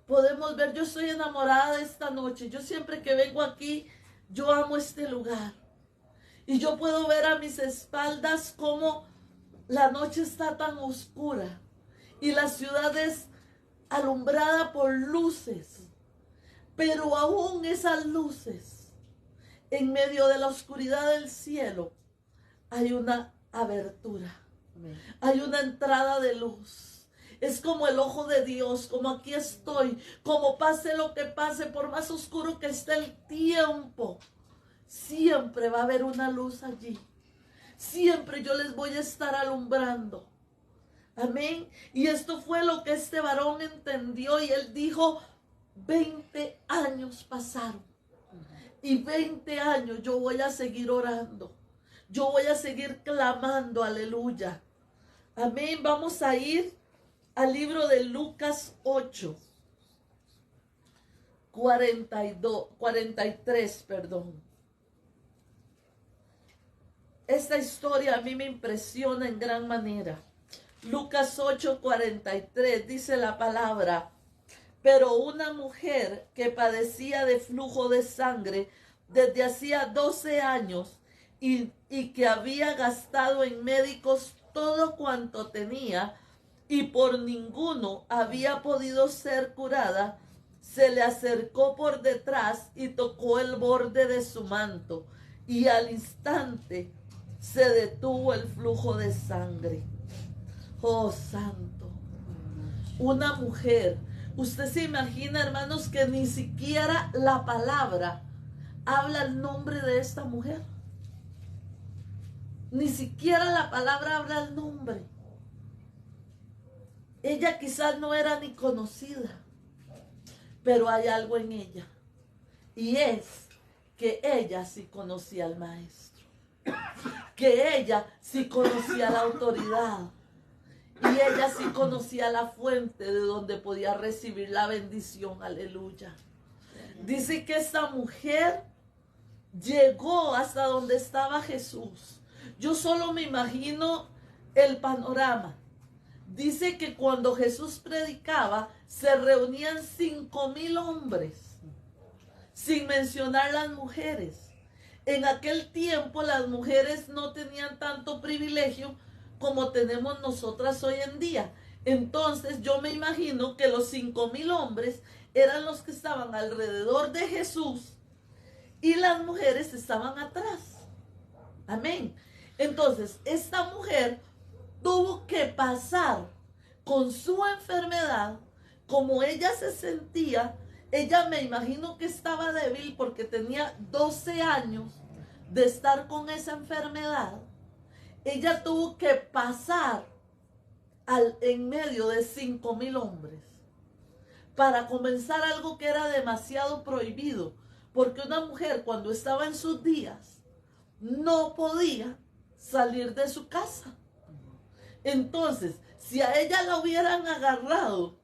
Podemos ver, yo estoy enamorada de esta noche. Yo siempre que vengo aquí, yo amo este lugar. Y yo puedo ver a mis espaldas cómo la noche está tan oscura. Y la ciudad es alumbrada por luces, pero aún esas luces, en medio de la oscuridad del cielo, hay una abertura. Amén. Hay una entrada de luz. Es como el ojo de Dios, como aquí estoy, como pase lo que pase, por más oscuro que esté el tiempo, siempre va a haber una luz allí. Siempre yo les voy a estar alumbrando. Amén. Y esto fue lo que este varón entendió y él dijo, 20 años pasaron. Y 20 años yo voy a seguir orando. Yo voy a seguir clamando, aleluya. Amén. Vamos a ir al libro de Lucas 8. 43, perdón. Esta historia a mí me impresiona en gran manera. Lucas 8:43 dice la palabra, pero una mujer que padecía de flujo de sangre desde hacía 12 años y que había gastado en médicos todo cuanto tenía y por ninguno había podido ser curada, se le acercó por detrás y tocó el borde de su manto y al instante se detuvo el flujo de sangre. Oh, santo. Una mujer. Usted se imagina, hermanos, que ni siquiera la palabra habla el nombre de esta mujer. Ni siquiera la palabra habla el nombre. ella quizás no era ni conocida, pero hay algo en ella. Y es que ella sí conocía al maestro. Que ella sí conocía la autoridad. Y ella sí conocía la fuente de donde podía recibir la bendición. Aleluya. Dice que esta mujer llegó hasta donde estaba Jesús. Yo solo me imagino el panorama. Dice que cuando Jesús predicaba, se reunían 5,000 hombres, sin mencionar las mujeres. En aquel tiempo las mujeres no tenían tanto privilegio como tenemos nosotras hoy en día. Entonces yo me imagino que los 5,000 hombres eran los que estaban alrededor de Jesús y las mujeres estaban atrás. Amén. Entonces esta mujer tuvo que pasar con su enfermedad, como ella se sentía. Ella, me imagino que estaba débil porque tenía 12 años de estar con esa enfermedad. Ella tuvo que pasar en medio de 5,000 hombres para comenzar algo que era demasiado prohibido, porque una mujer cuando estaba en sus días no podía salir de su casa. Entonces, si a ella la hubieran agarrado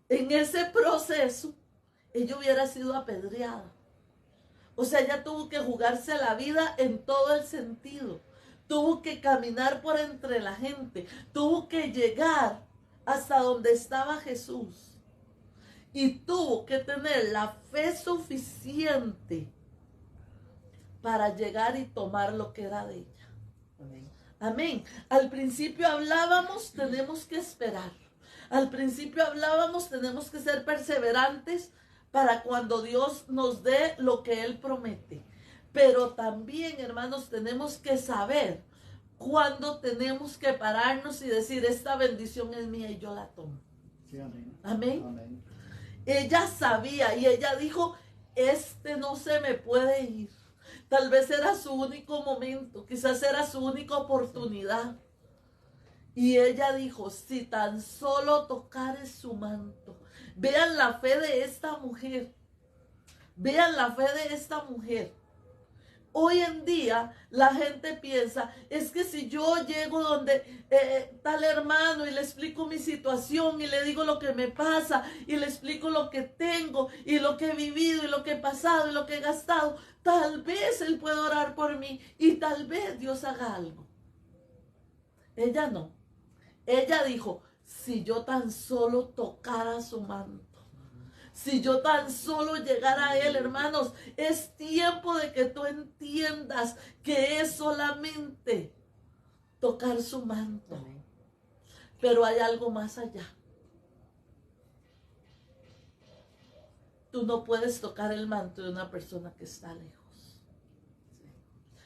en ese proceso, ella hubiera sido apedreada. O sea, ella tuvo que jugarse la vida en todo el sentido. Tuvo que caminar por entre la gente. Tuvo que llegar hasta donde estaba Jesús. Y tuvo que tener la fe suficiente para llegar y tomar lo que era de ella. Amén. Amén. Al principio hablábamos, tenemos que esperar. Al principio hablábamos, tenemos que ser perseverantes para cuando Dios nos dé lo que Él promete. Pero también, hermanos, tenemos que saber cuándo tenemos que pararnos y decir, esta bendición es mía y yo la tomo. Sí, amén. Amén. Amén. Ella sabía y ella dijo, no se me puede ir. Tal vez era su único momento, quizás era su única oportunidad. Y ella dijo, si tan solo tocare su manto. Vean la fe de esta mujer. Vean la fe de esta mujer. Hoy en día la gente piensa, es que si yo llego donde tal hermano y le explico mi situación y le digo lo que me pasa y le explico lo que tengo y lo que he vivido y lo que he pasado y lo que he gastado, tal vez él pueda orar por mí y tal vez Dios haga algo. Ella no. Ella dijo, si yo tan solo tocara su manto. Si yo tan solo llegara a Él, hermanos, es tiempo de que tú entiendas que es solamente tocar su manto. Pero hay algo más allá. Tú no puedes tocar el manto de una persona que está lejos.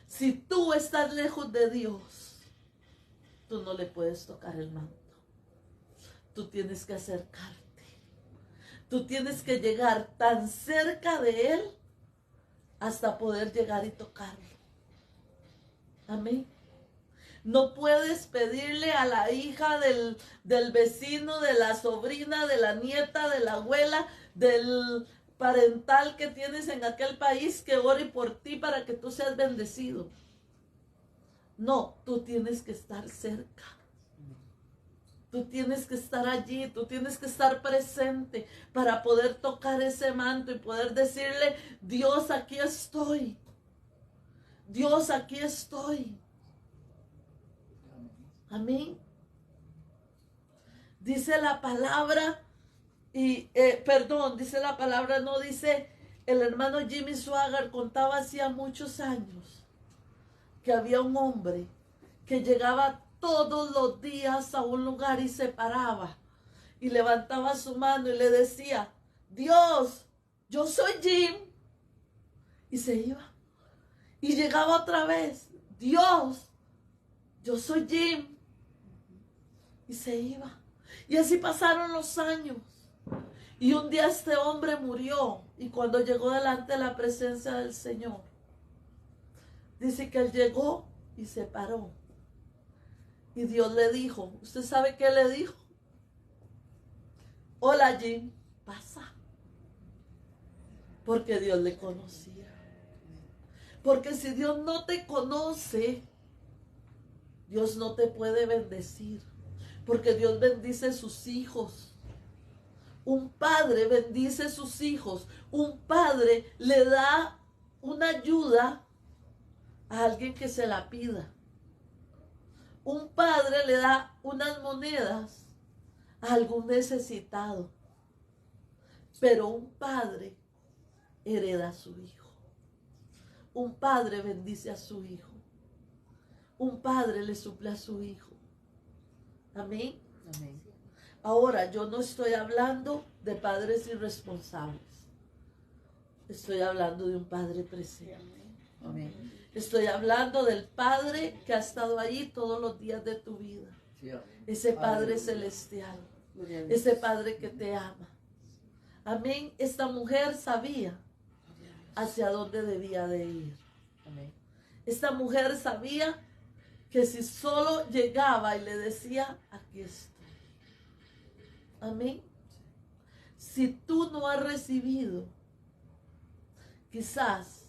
Si tú estás lejos de Dios, tú no le puedes tocar el manto. Tú tienes que acercarte. Tú tienes que llegar tan cerca de Él hasta poder llegar y tocarlo. Amén. No puedes pedirle a la hija del vecino, de la sobrina, de la nieta, de la abuela, del parental que tienes en aquel país que ore por ti para que tú seas bendecido. No, tú tienes que estar cerca. Tú tienes que estar allí, tú tienes que estar presente para poder tocar ese manto y poder decirle, Dios, aquí estoy. Dios, aquí estoy. Amén. Dice la palabra, dice la palabra, no dice, el hermano Jimmy Swaggart contaba hacía muchos años que había un hombre que llegaba todos los días a un lugar y se paraba y levantaba su mano y le decía, Dios, yo soy Jim. Y se iba. Y llegaba otra vez, Dios, yo soy Jim. Y se iba. Y así pasaron los años. Y un día este hombre murió. Y cuando llegó delante de la presencia del Señor, dice que él llegó y se paró. Y Dios le dijo, ¿usted sabe qué le dijo? Hola Jim, pasa. Porque Dios le conocía. Porque si Dios no te conoce, Dios no te puede bendecir. Porque Dios bendice sus hijos. Un padre bendice sus hijos. Un padre le da una ayuda a alguien que se la pida. Un padre le da unas monedas a algún necesitado. Pero un padre hereda a su hijo. Un padre bendice a su hijo. Un padre le suple a su hijo. Amén. Amén. Ahora, yo no estoy hablando de padres irresponsables. Estoy hablando de un padre presente. Amén. Estoy hablando del padre que ha estado ahí todos los días de tu vida. Ese padre celestial. Ese padre que te ama. Amén. Esta mujer sabía hacia dónde debía de ir. Amén. Esta mujer sabía que si solo llegaba y le decía, aquí estoy. Amén. Si tú no has recibido, quizás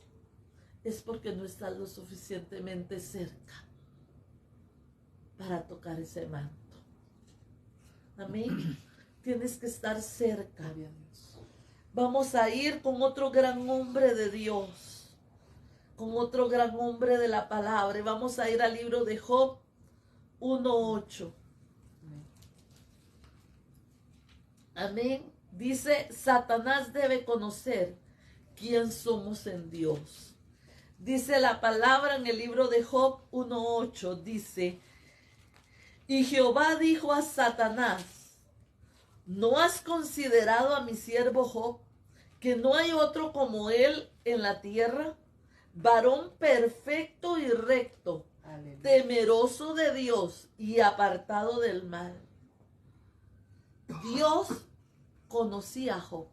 es porque no estás lo suficientemente cerca para tocar ese manto. Amén. Tienes que estar cerca. Vamos a ir con otro gran hombre de Dios, con otro gran hombre de la palabra. Y vamos a ir al libro de Job 1:8. Amén. Dice, Satanás debe conocer quién somos en Dios. Dice la palabra en el libro de Job 1:8. Dice, y Jehová dijo a Satanás, ¿no has considerado a mi siervo Job, que no hay otro como él en la tierra? Varón perfecto y recto, Aleluya. temeroso de Dios y apartado del mal. Dios conocía a Job.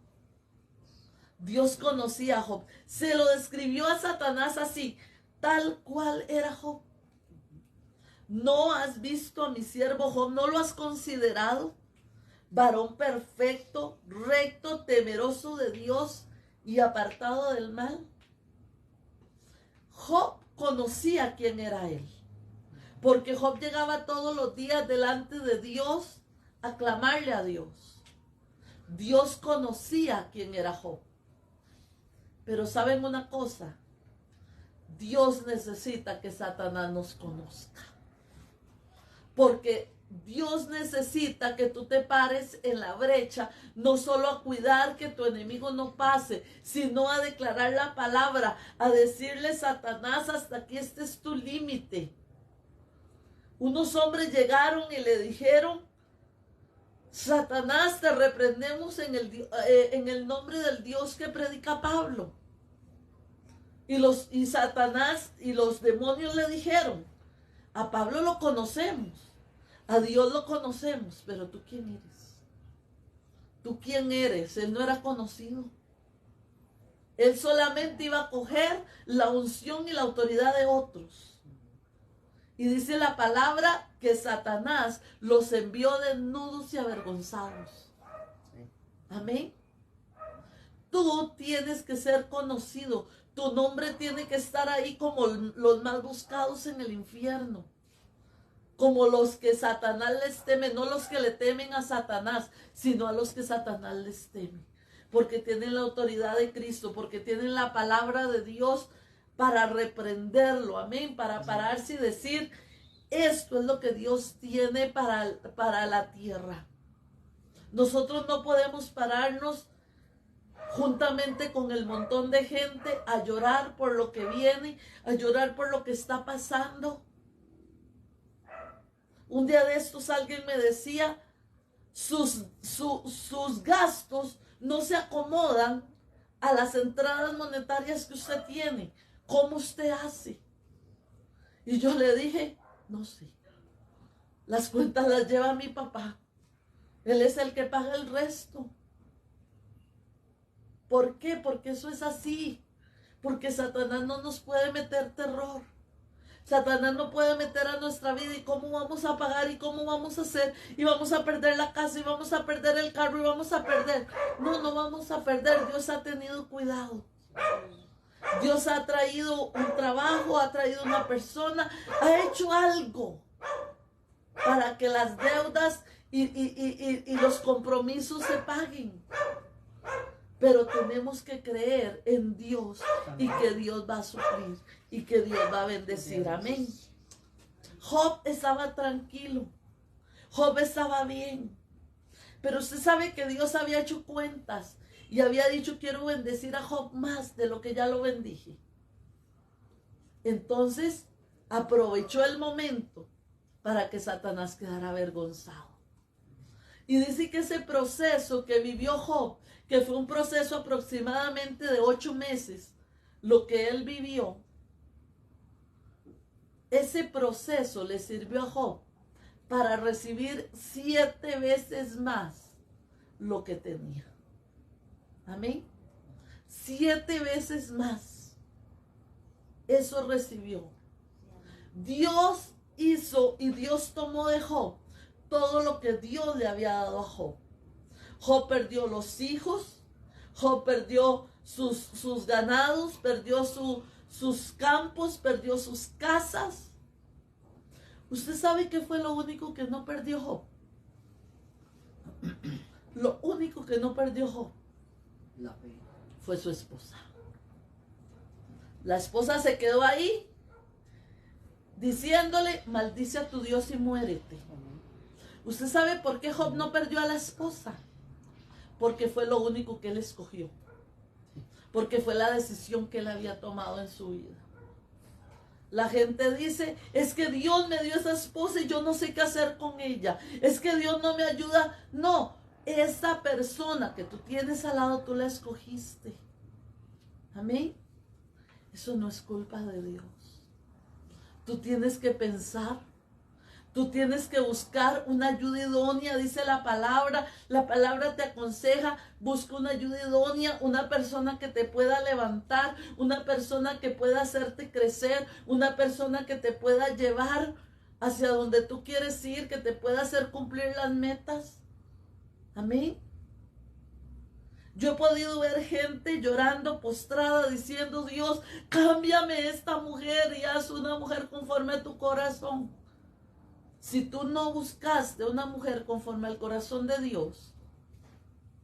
Dios conocía a Job. Se lo describió a Satanás así, tal cual era Job. ¿No has visto a mi siervo Job? ¿No lo has considerado? Varón perfecto, recto, temeroso de Dios y apartado del mal. Job conocía quién era él, porque Job llegaba todos los días delante de Dios a clamarle a Dios. Dios conocía quién era Job. Pero ¿saben una cosa? Dios necesita que Satanás nos conozca. Porque Dios necesita que tú te pares en la brecha, no solo a cuidar que tu enemigo no pase, sino a declarar la palabra, a decirle, Satanás, hasta aquí este es tu límite. Unos hombres llegaron y le dijeron, Satanás, te reprendemos en el nombre del Dios que predica Pablo. Y Satanás y los demonios le dijeron, a Pablo lo conocemos, a Dios lo conocemos, pero ¿tú quién eres? ¿Tú quién eres? Él no era conocido. Él solamente iba a coger la unción y la autoridad de otros. Y dice la palabra que Satanás los envió desnudos y avergonzados. Amén. Tú tienes que ser conocido. Tu nombre tiene que estar ahí como los más buscados en el infierno. Como los que Satanás les teme, no los que le temen a Satanás, sino a los que Satanás les teme. Porque tienen la autoridad de Cristo, porque tienen la palabra de Dios para reprenderlo, amén, para pararse y decir, esto es lo que Dios tiene para la tierra. Nosotros no podemos pararnos juntamente con el montón de gente a llorar por lo que viene, a llorar por lo que está pasando. Un día de estos alguien me decía, sus gastos no se acomodan a las entradas monetarias que usted tiene. ¿Cómo usted hace? Y yo le dije, no sé. Las cuentas las lleva mi papá. Él es el que paga el resto. ¿Por qué? Porque eso es así. Porque Satanás no nos puede meter terror. Satanás no puede meter a nuestra vida y cómo vamos a pagar y cómo vamos a hacer y vamos a perder la casa y vamos a perder el carro y vamos a perder. No, no vamos a perder. Dios ha tenido cuidado. Dios ha traído un trabajo, ha traído una persona, ha hecho algo para que las deudas y los compromisos se paguen. Pero tenemos que creer en Dios y que Dios va a suplir y que Dios va a bendecir. Amén. Job estaba tranquilo. Job estaba bien. Pero usted sabe que Dios había hecho cuentas y había dicho, quiero bendecir a Job más de lo que ya lo bendije. Entonces aprovechó el momento para que Satanás quedara avergonzado. Y dice que ese proceso que vivió Job, que fue un proceso aproximadamente de 8 meses, lo que él vivió, ese proceso le sirvió a Job para recibir 7 veces más lo que tenía. Amén. 7 veces más. Eso recibió. Dios hizo y Dios tomó de Job todo lo que Dios le había dado a Job. Job perdió los hijos, Job perdió sus ganados, perdió sus campos, perdió sus casas. ¿Usted sabe qué fue lo único que no perdió Job? Lo único que no perdió Job fue su esposa. La esposa se quedó ahí diciéndole, maldice a tu Dios y muérete. ¿Usted sabe por qué Job no perdió a la esposa? Porque fue lo único que él escogió. Porque fue la decisión que él había tomado en su vida. La gente dice, es que Dios me dio esa esposa y yo no sé qué hacer con ella. Es que Dios no me ayuda. No, esa persona que tú tienes al lado, tú la escogiste. Amén. Eso no es culpa de Dios. Tú tienes que pensar. Tú tienes que buscar una ayuda idónea, dice la palabra. La palabra te aconseja, busca una ayuda idónea, una persona que te pueda levantar, una persona que pueda hacerte crecer, una persona que te pueda llevar hacia donde tú quieres ir, que te pueda hacer cumplir las metas. Amén. Yo he podido ver gente llorando, postrada, diciendo, Dios, cámbiame esta mujer y haz una mujer conforme a tu corazón. Si tú no buscaste una mujer conforme al corazón de Dios,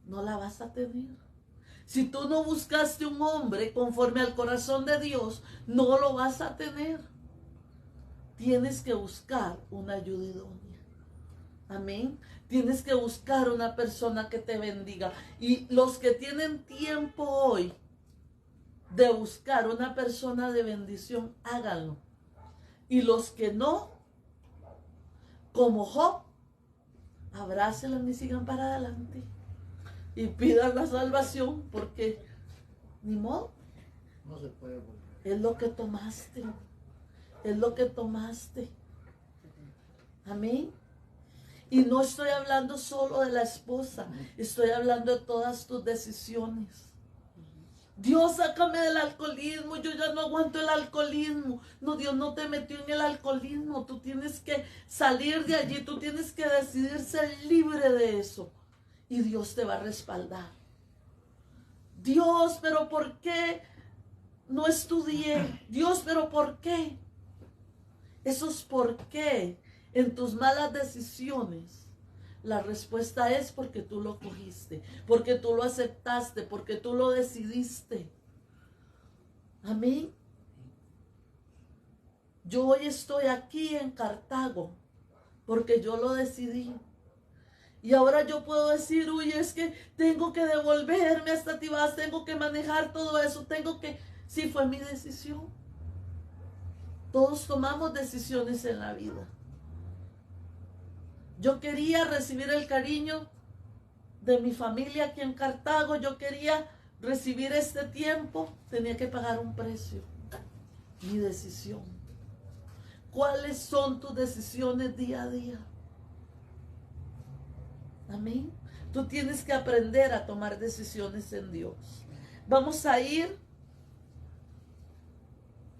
no la vas a tener. Si tú no buscaste un hombre conforme al corazón de Dios, no lo vas a tener. Tienes que buscar una ayuda idónea. Amén. Tienes que buscar una persona que te bendiga. Y los que tienen tiempo hoy de buscar una persona de bendición, háganlo. Y los que no, como Job, abrácenla y sigan para adelante. Y pidan la salvación, porque ni modo. No se puede volver. Es lo que tomaste. Es lo que tomaste. Amén. Y no estoy hablando solo de la esposa. Estoy hablando de todas tus decisiones. Dios, sácame del alcoholismo, yo ya no aguanto el alcoholismo. No, Dios no te metió en el alcoholismo. Tú tienes que salir de allí, tú tienes que decidir ser libre de eso. Y Dios te va a respaldar. Dios, pero ¿por qué no estudié? Dios, pero ¿por qué? Esos por qué en tus malas decisiones. La respuesta es porque tú lo cogiste, porque tú lo aceptaste, porque tú lo decidiste. Amén. Yo hoy estoy aquí en Cartago porque yo lo decidí. Y ahora yo puedo decir, uy, es que tengo que devolverme hasta Tibás, tengo que manejar todo eso, tengo que... Sí, fue mi decisión. Todos tomamos decisiones en la vida. Yo quería recibir el cariño de mi familia aquí en Cartago. Yo quería recibir este tiempo. Tenía que pagar un precio. Mi decisión. ¿Cuáles son tus decisiones día a día? Amén. Tú tienes que aprender a tomar decisiones en Dios. Vamos a ir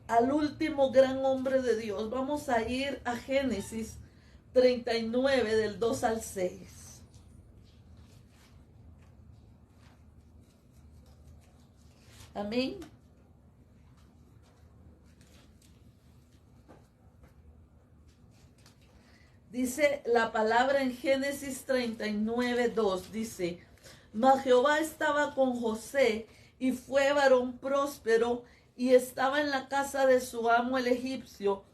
al último gran hombre de Dios. Vamos a ir a Génesis 39 del 2 al 6. Amén. Dice la palabra en Génesis 39, 2. Dice: Mas Jehová estaba con José, y fue varón próspero, y estaba en la casa de su amo el egipcio.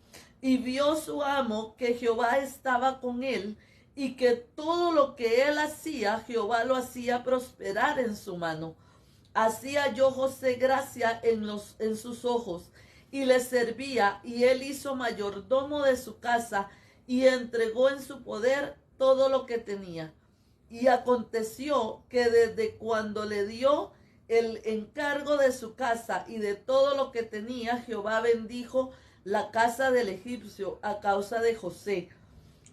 Y vio su amo que Jehová estaba con él, y que todo lo que él hacía, Jehová lo hacía prosperar en su mano. Así halló José gracia en sus ojos, y le servía, y él hizo mayordomo de su casa, y entregó en su poder todo lo que tenía. Y aconteció que desde cuando le dio el encargo de su casa y de todo lo que tenía, Jehová bendijo la casa del egipcio a causa de José.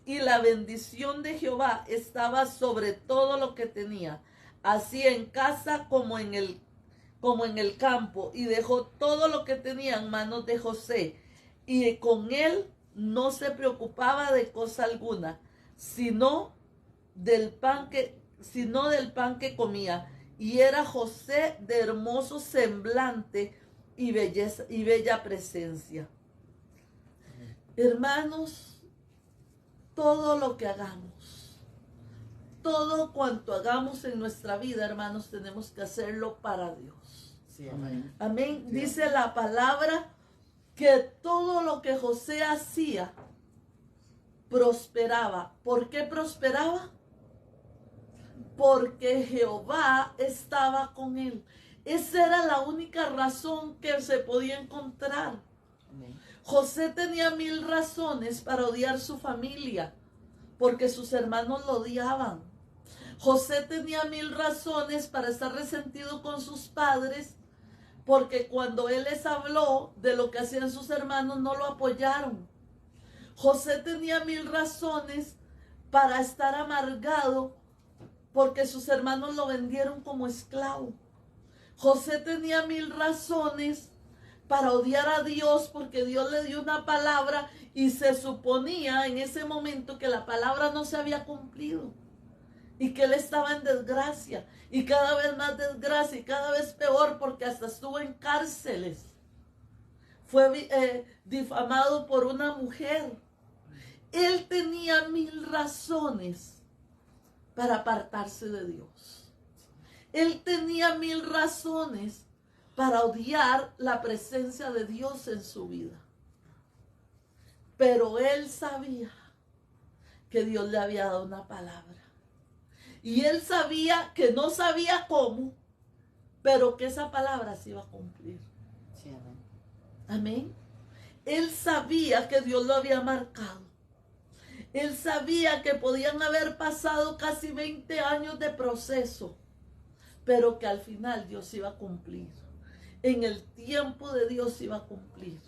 Y la bendición de Jehová estaba sobre todo lo que tenía, así en casa como en el campo. Y dejó todo lo que tenía en manos de José. Y con él no se preocupaba de cosa alguna, sino del pan que comía. Y era José de hermoso semblante y belleza y bella presencia. Hermanos, todo lo que hagamos, todo cuanto hagamos en nuestra vida, hermanos, tenemos que hacerlo para Dios. Sí, amén. Amén. Sí. Dice la palabra que todo lo que José hacía prosperaba. ¿Por qué prosperaba? Porque Jehová estaba con él. Esa era la única razón que se podía encontrar. Amén. José tenía 1000 razones para odiar su familia, porque sus hermanos lo odiaban. José tenía 1000 razones para estar resentido con sus padres, porque cuando él les habló de lo que hacían sus hermanos, no lo apoyaron. José tenía 1000 razones para estar amargado, porque sus hermanos lo vendieron como esclavo. José tenía 1000 razones para odiar a Dios, porque Dios le dio una palabra y se suponía en ese momento que la palabra no se había cumplido y que él estaba en desgracia, y cada vez más desgracia y cada vez peor, porque hasta estuvo en cárceles. Fue difamado por una mujer. Él tenía 1000 razones para apartarse de Dios. Él tenía 1000 razones para odiar la presencia de Dios en su vida. Pero él sabía que Dios le había dado una palabra. Y él sabía que no sabía cómo, pero que esa palabra se iba a cumplir. Sí, amén. Amén. Él sabía que Dios lo había marcado. Él sabía que podían haber pasado casi 20 años de proceso, pero que al final Dios iba a cumplir. En el tiempo de Dios iba a cumplir.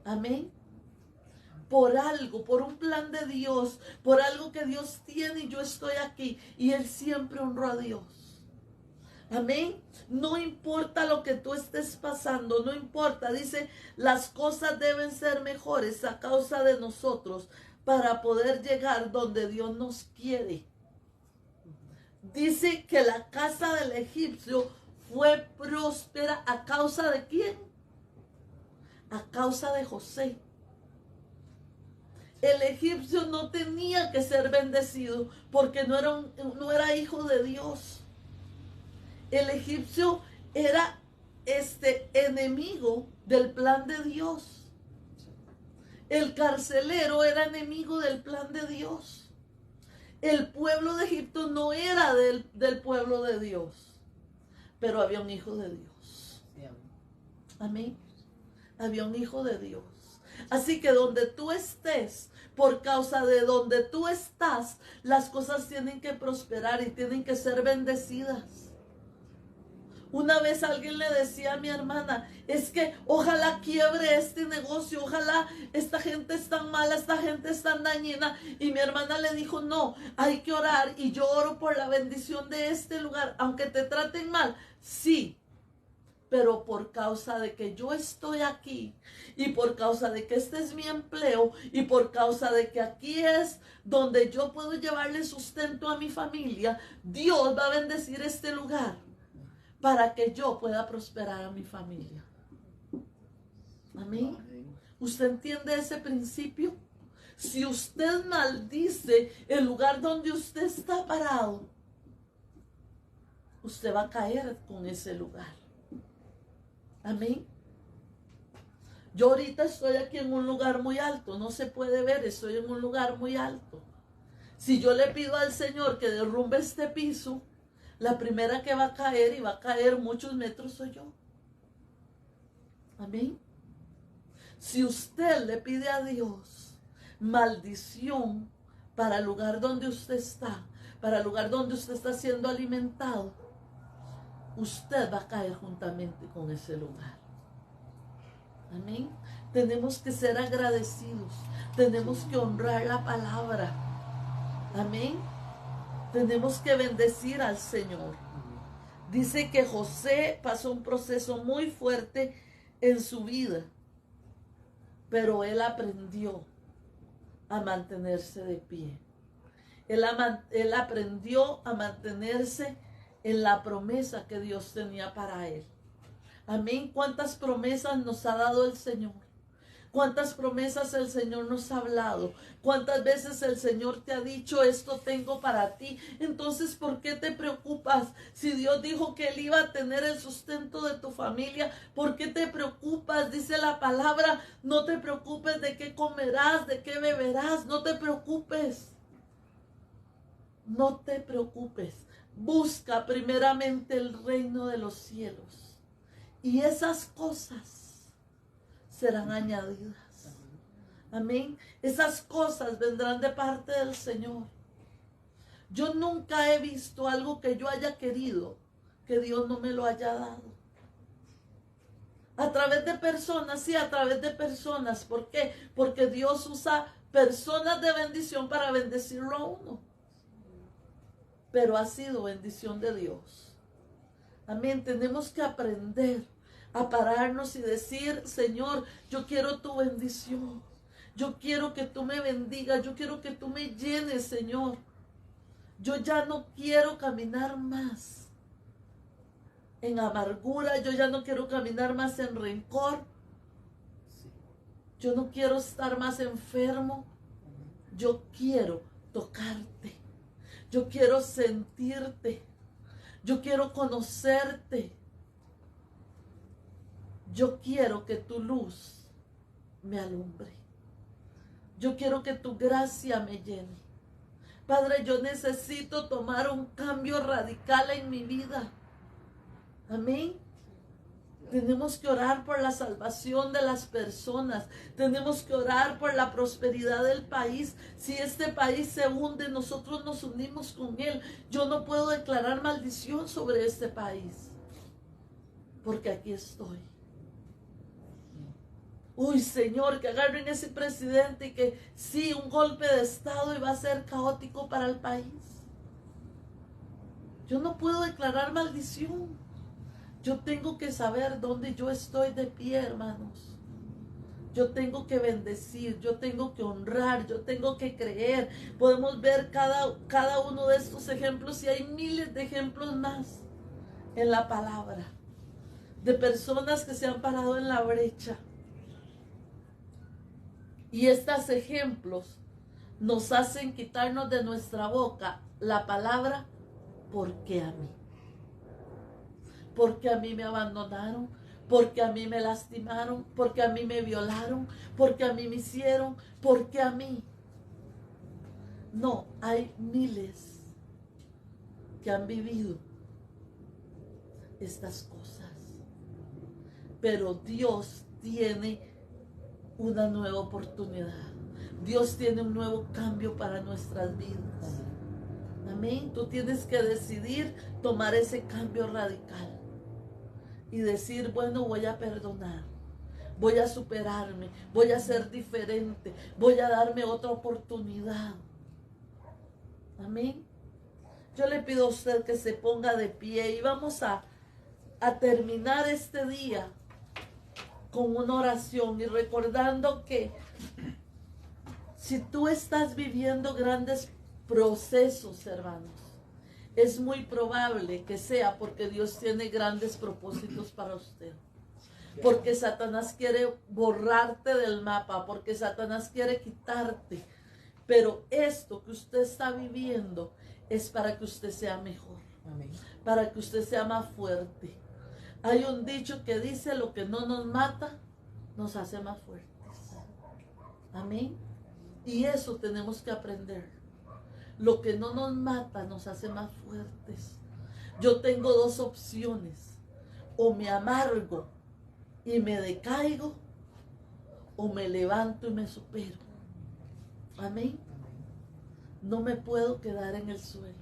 Amén. Por algo, por un plan de Dios, por algo que Dios tiene, y yo estoy aquí. Y él siempre honró a Dios. Amén. No importa lo que tú estés pasando, no importa. Dice, las cosas deben ser mejores a causa de nosotros para poder llegar donde Dios nos quiere. Dice que la casa del egipcio fue próspera a causa de ¿quién? A causa de José. El egipcio no tenía que ser bendecido porque no era hijo de Dios. El egipcio era enemigo del plan de Dios. El carcelero era enemigo del plan de Dios. El pueblo de Egipto no era del pueblo de Dios, pero había un hijo de Dios. Amén. Había un hijo de Dios. Así que donde tú estés, por causa de donde tú estás, las cosas tienen que prosperar y tienen que ser bendecidas. Una vez alguien le decía a mi hermana, es que ojalá quiebre este negocio, ojalá esta gente es tan mala, esta gente es tan dañina. Y mi hermana le dijo, no, hay que orar, y yo oro por la bendición de este lugar, aunque te traten mal, sí. Pero por causa de que yo estoy aquí y por causa de que este es mi empleo y por causa de que aquí es donde yo puedo llevarle sustento a mi familia, Dios va a bendecir este lugar para que yo pueda prosperar a mi familia. Amén. ¿Usted entiende ese principio? Si usted maldice el lugar donde usted está parado, usted va a caer con ese lugar. Amén. Yo ahorita estoy aquí en un lugar muy alto, no se puede ver, estoy en un lugar muy alto. Si yo le pido al Señor que derrumbe este piso, la primera que va a caer y va a caer muchos metros soy yo. Amén. Si usted le pide a Dios maldición para el lugar donde usted está, para el lugar donde usted está siendo alimentado, usted va a caer juntamente con ese lugar. Amén. Tenemos que ser agradecidos. Tenemos que honrar la palabra. Amén. Tenemos que bendecir al Señor. Dice que José pasó un proceso muy fuerte en su vida, pero él aprendió a mantenerse de pie. Él aprendió a mantenerse en la promesa que Dios tenía para él. Amén. ¿Cuántas promesas nos ha dado el Señor? ¿Cuántas promesas el Señor nos ha hablado? ¿Cuántas veces el Señor te ha dicho, esto tengo para ti? Entonces, ¿por qué te preocupas? Si Dios dijo que Él iba a tener el sustento de tu familia, ¿por qué te preocupas? Dice la palabra, no te preocupes de qué comerás, de qué beberás, no te preocupes. No te preocupes. Busca primeramente el reino de los cielos. Y esas cosas serán añadidas. Amén. Esas cosas vendrán de parte del Señor. Yo nunca he visto algo que yo haya querido que Dios no me lo haya dado. A través de personas, sí, a través de personas. ¿Por qué? Porque Dios usa personas de bendición para bendecirlo a uno. Pero ha sido bendición de Dios. Amén. Tenemos que aprender a pararnos y decir, Señor, yo quiero tu bendición. Yo quiero que tú me bendigas. Yo quiero que tú me llenes, Señor. Yo ya no quiero caminar más en amargura. Yo ya no quiero caminar más en rencor. Yo no quiero estar más enfermo. Yo quiero tocarte. Yo quiero sentirte. Yo quiero conocerte. Yo quiero que tu luz me alumbre. Yo quiero que tu gracia me llene. Padre, yo necesito tomar un cambio radical en mi vida. Amén. Tenemos que orar por la salvación de las personas. Tenemos que orar por la prosperidad del país. Si este país se hunde, nosotros nos unimos con él. Yo no puedo declarar maldición sobre este país, porque aquí estoy. Uy, Señor, que agarren ese presidente y que sí, un golpe de estado y va a ser caótico para el país. Yo no puedo declarar maldición. Yo tengo que saber dónde yo estoy de pie, hermanos. Yo tengo que bendecir, yo tengo que honrar, yo tengo que creer. Podemos ver cada uno de estos ejemplos y hay miles de ejemplos más en la palabra. De personas que se han parado en la brecha. Y estos ejemplos nos hacen quitarnos de nuestra boca la palabra, ¿por qué a mí? Porque a mí me abandonaron, porque a mí me lastimaron, porque a mí me violaron, porque a mí me hicieron, porque a mí. No, hay miles que han vivido estas cosas. Pero Dios tiene una nueva oportunidad. Dios tiene un nuevo cambio para nuestras vidas. Amén. Tú tienes que decidir tomar ese cambio radical y decir, bueno, voy a perdonar, voy a superarme, voy a ser diferente, voy a darme otra oportunidad. Amén. Yo le pido a usted que se ponga de pie y vamos a a terminar este día con una oración y recordando que si tú estás viviendo grandes procesos, hermanos, es muy probable que sea porque Dios tiene grandes propósitos para usted. Porque Satanás quiere borrarte del mapa, porque Satanás quiere quitarte. Pero esto que usted está viviendo es para que usted sea mejor. Amén. Para que usted sea más fuerte. Hay un dicho que dice: lo que no nos mata, nos hace más fuertes. Amén. Y eso tenemos que aprender. Lo que no nos mata, nos hace más fuertes. Yo tengo dos opciones. O me amargo y me decaigo, o me levanto y me supero. Amén. No me puedo quedar en el suelo.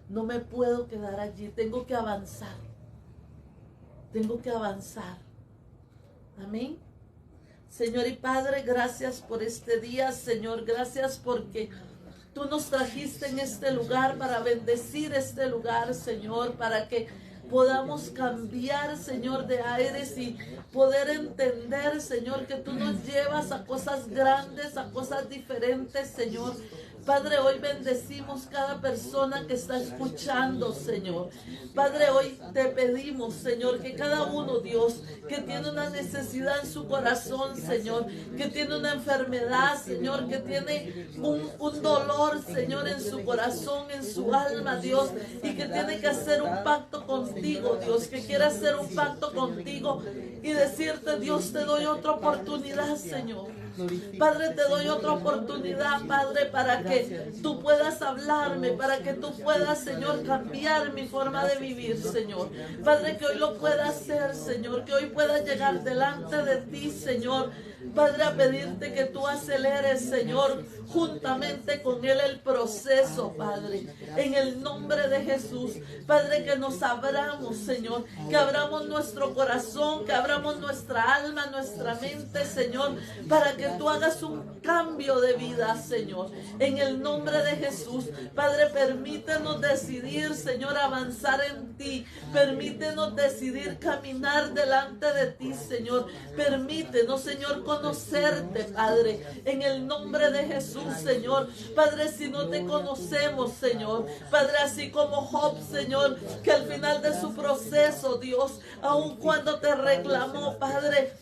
No me puedo quedar allí. Tengo que avanzar. Tengo que avanzar. Amén. Señor y Padre, gracias por este día. Señor, gracias porque tú nos trajiste en este lugar para bendecir este lugar, Señor, para que podamos cambiar, Señor, de aires y poder entender, Señor, que tú nos llevas a cosas grandes, a cosas diferentes, Señor. Padre, hoy bendecimos cada persona que está escuchando, Señor. Padre, hoy te pedimos, Señor, que cada uno, Dios, que tiene una necesidad en su corazón, Señor, que tiene una enfermedad, Señor, que tiene un dolor, Señor, en su corazón, en su alma, Dios, y que tiene que hacer un pacto contigo, Dios, que quiere hacer un pacto contigo y decirte: Dios, te doy otra oportunidad, Señor. Padre, te doy otra oportunidad, Padre, para que tú puedas hablarme, para que tú puedas, Señor, cambiar mi forma de vivir, Señor. Padre, que hoy lo pueda hacer, Señor, que hoy pueda llegar delante de ti, Señor. Padre, a pedirte que tú aceleres, Señor, juntamente con Él el proceso, Padre, en el nombre de Jesús. Padre, que nos abramos, Señor, que abramos nuestro corazón, que abramos nuestra alma, nuestra mente, Señor, para que tú hagas un cambio de vida, Señor, en el nombre de Jesús. Padre, permítenos decidir, Señor, avanzar en ti. Permítenos decidir caminar delante de ti, Señor. Permítenos, Señor, conocerte, Padre, en el nombre de Jesús, Señor. Padre, si no te conocemos, Señor, Padre, así como Job, Señor, que al final de su proceso, Dios, aun cuando te reclamó, Padre,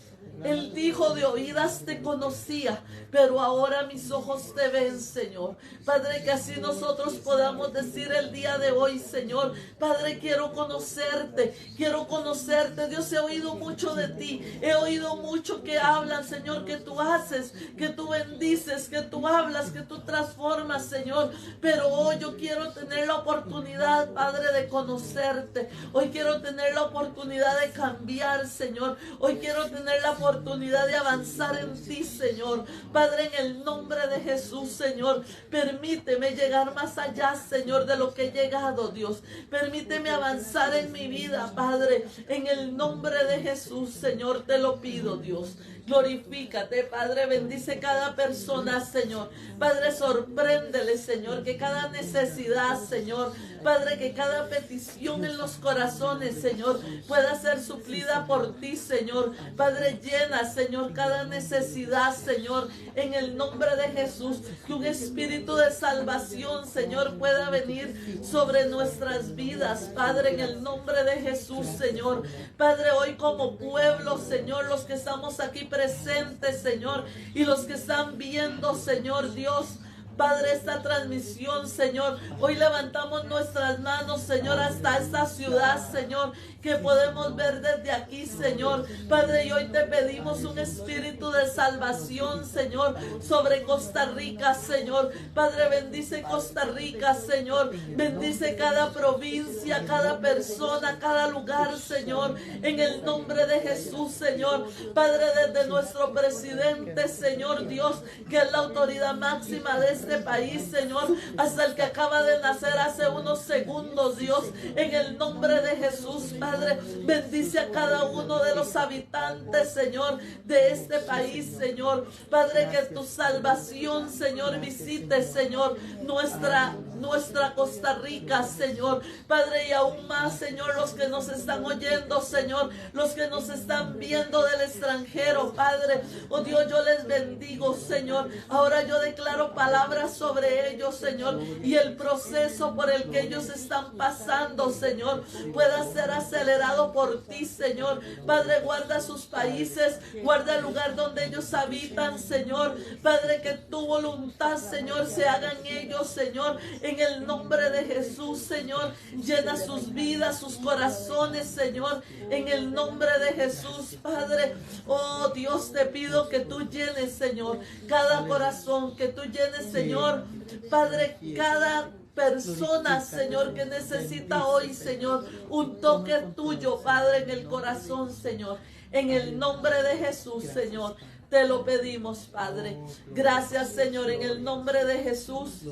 él dijo: de oídas te conocía, pero ahora mis ojos te ven, Señor. Padre, que así nosotros podamos decir el día de hoy, Señor: Padre, quiero conocerte, quiero conocerte. Dios, he oído mucho de ti, he oído mucho que hablan, Señor, que tú haces, que tú bendices, que tú hablas, que tú transformas, Señor. Pero hoy yo quiero tener la oportunidad, Padre, de conocerte. Hoy quiero tener la oportunidad de cambiar, Señor. Hoy quiero tener la oportunidad de avanzar en ti, Señor. Padre, en el nombre de Jesús, Señor, permíteme llegar más allá, Señor, de lo que he llegado, Dios. Permíteme avanzar en mi vida, Padre, en el nombre de Jesús, Señor, te lo pido, Dios. Glorifícate, Padre, bendice cada persona, Señor. Padre, sorpréndele, Señor, que cada necesidad, Señor, Padre, que cada petición en los corazones, Señor, pueda ser suplida por ti, Señor. Padre, llena, Señor, cada necesidad, Señor, en el nombre de Jesús. Que un espíritu de salvación, Señor, pueda venir sobre nuestras vidas, Padre, en el nombre de Jesús, Señor. Padre, hoy como pueblo, Señor, los que estamos aquí presentes, Señor, y los que están viendo, Señor Dios, Padre, esta transmisión, Señor, hoy levantamos nuestras manos, Señor, hasta esta ciudad, Señor, que podemos ver desde aquí, Señor. Padre, y hoy te pedimos un espíritu de salvación, Señor, sobre Costa Rica, Señor. Padre, bendice Costa Rica, Señor. Bendice cada provincia, cada persona, cada lugar, Señor, en el nombre de Jesús, Señor. Padre, desde nuestro presidente, Señor Dios, que es la autoridad máxima de este país, Señor, hasta el que acaba de nacer hace unos segundos, Dios, en el nombre de Jesús, Padre, bendice a cada uno de los habitantes, Señor, de este país, Señor, Padre, que tu salvación, Señor, visite, Señor, nuestra Costa Rica, Señor, Padre, y aún más, Señor, los que nos están oyendo, Señor, los que nos están viendo del extranjero, Padre, oh Dios, yo les bendigo, Señor. Ahora yo declaro palabras sobre ellos, Señor, y el proceso por el que ellos están pasando, Señor, pueda ser acelerado por ti, Señor. Padre, guarda sus países, guarda el lugar donde ellos habitan, Señor. Padre, que tu voluntad, Señor, se haga en ellos, Señor, en el nombre de Jesús, Señor. Llena sus vidas, sus corazones, Señor, en el nombre de Jesús, Padre. Oh Dios, te pido que tú llenes, Señor, cada corazón, que tú llenes, Señor, Padre, cada persona, Señor, que necesita hoy, Señor, un toque tuyo, Padre, en el corazón, Señor, en el nombre de Jesús, Señor. Te lo pedimos, Padre. Gracias, Señor, en el nombre de Jesús.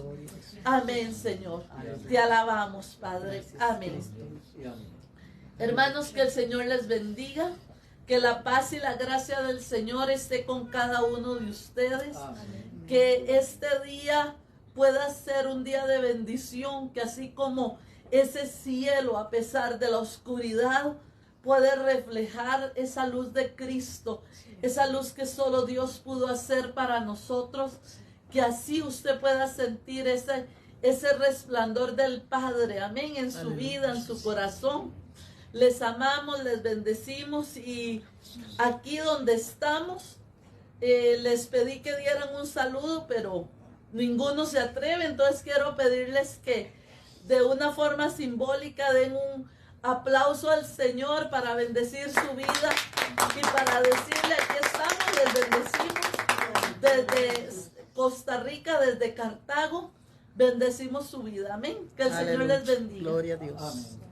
Amén, Señor. Te alabamos, Padre. Amén. Hermanos, que el Señor les bendiga. Que la paz y la gracia del Señor esté con cada uno de ustedes. Que este día pueda ser un día de bendición. Que así como ese cielo, a pesar de la oscuridad, puede reflejar esa luz de Cristo, esa luz que solo Dios pudo hacer para nosotros, que así usted pueda sentir ese resplandor del Padre, amén, en su vida, en su corazón. Les amamos, les bendecimos, y aquí donde estamos, les pedí que dieran un saludo, pero ninguno se atreve, entonces quiero pedirles que de una forma simbólica den un aplauso al Señor para bendecir su vida y para decirle: aquí estamos, les bendecimos desde Costa Rica, desde Cartago, bendecimos su vida, amén. Que el Señor les bendiga. Gloria a Dios. Amén.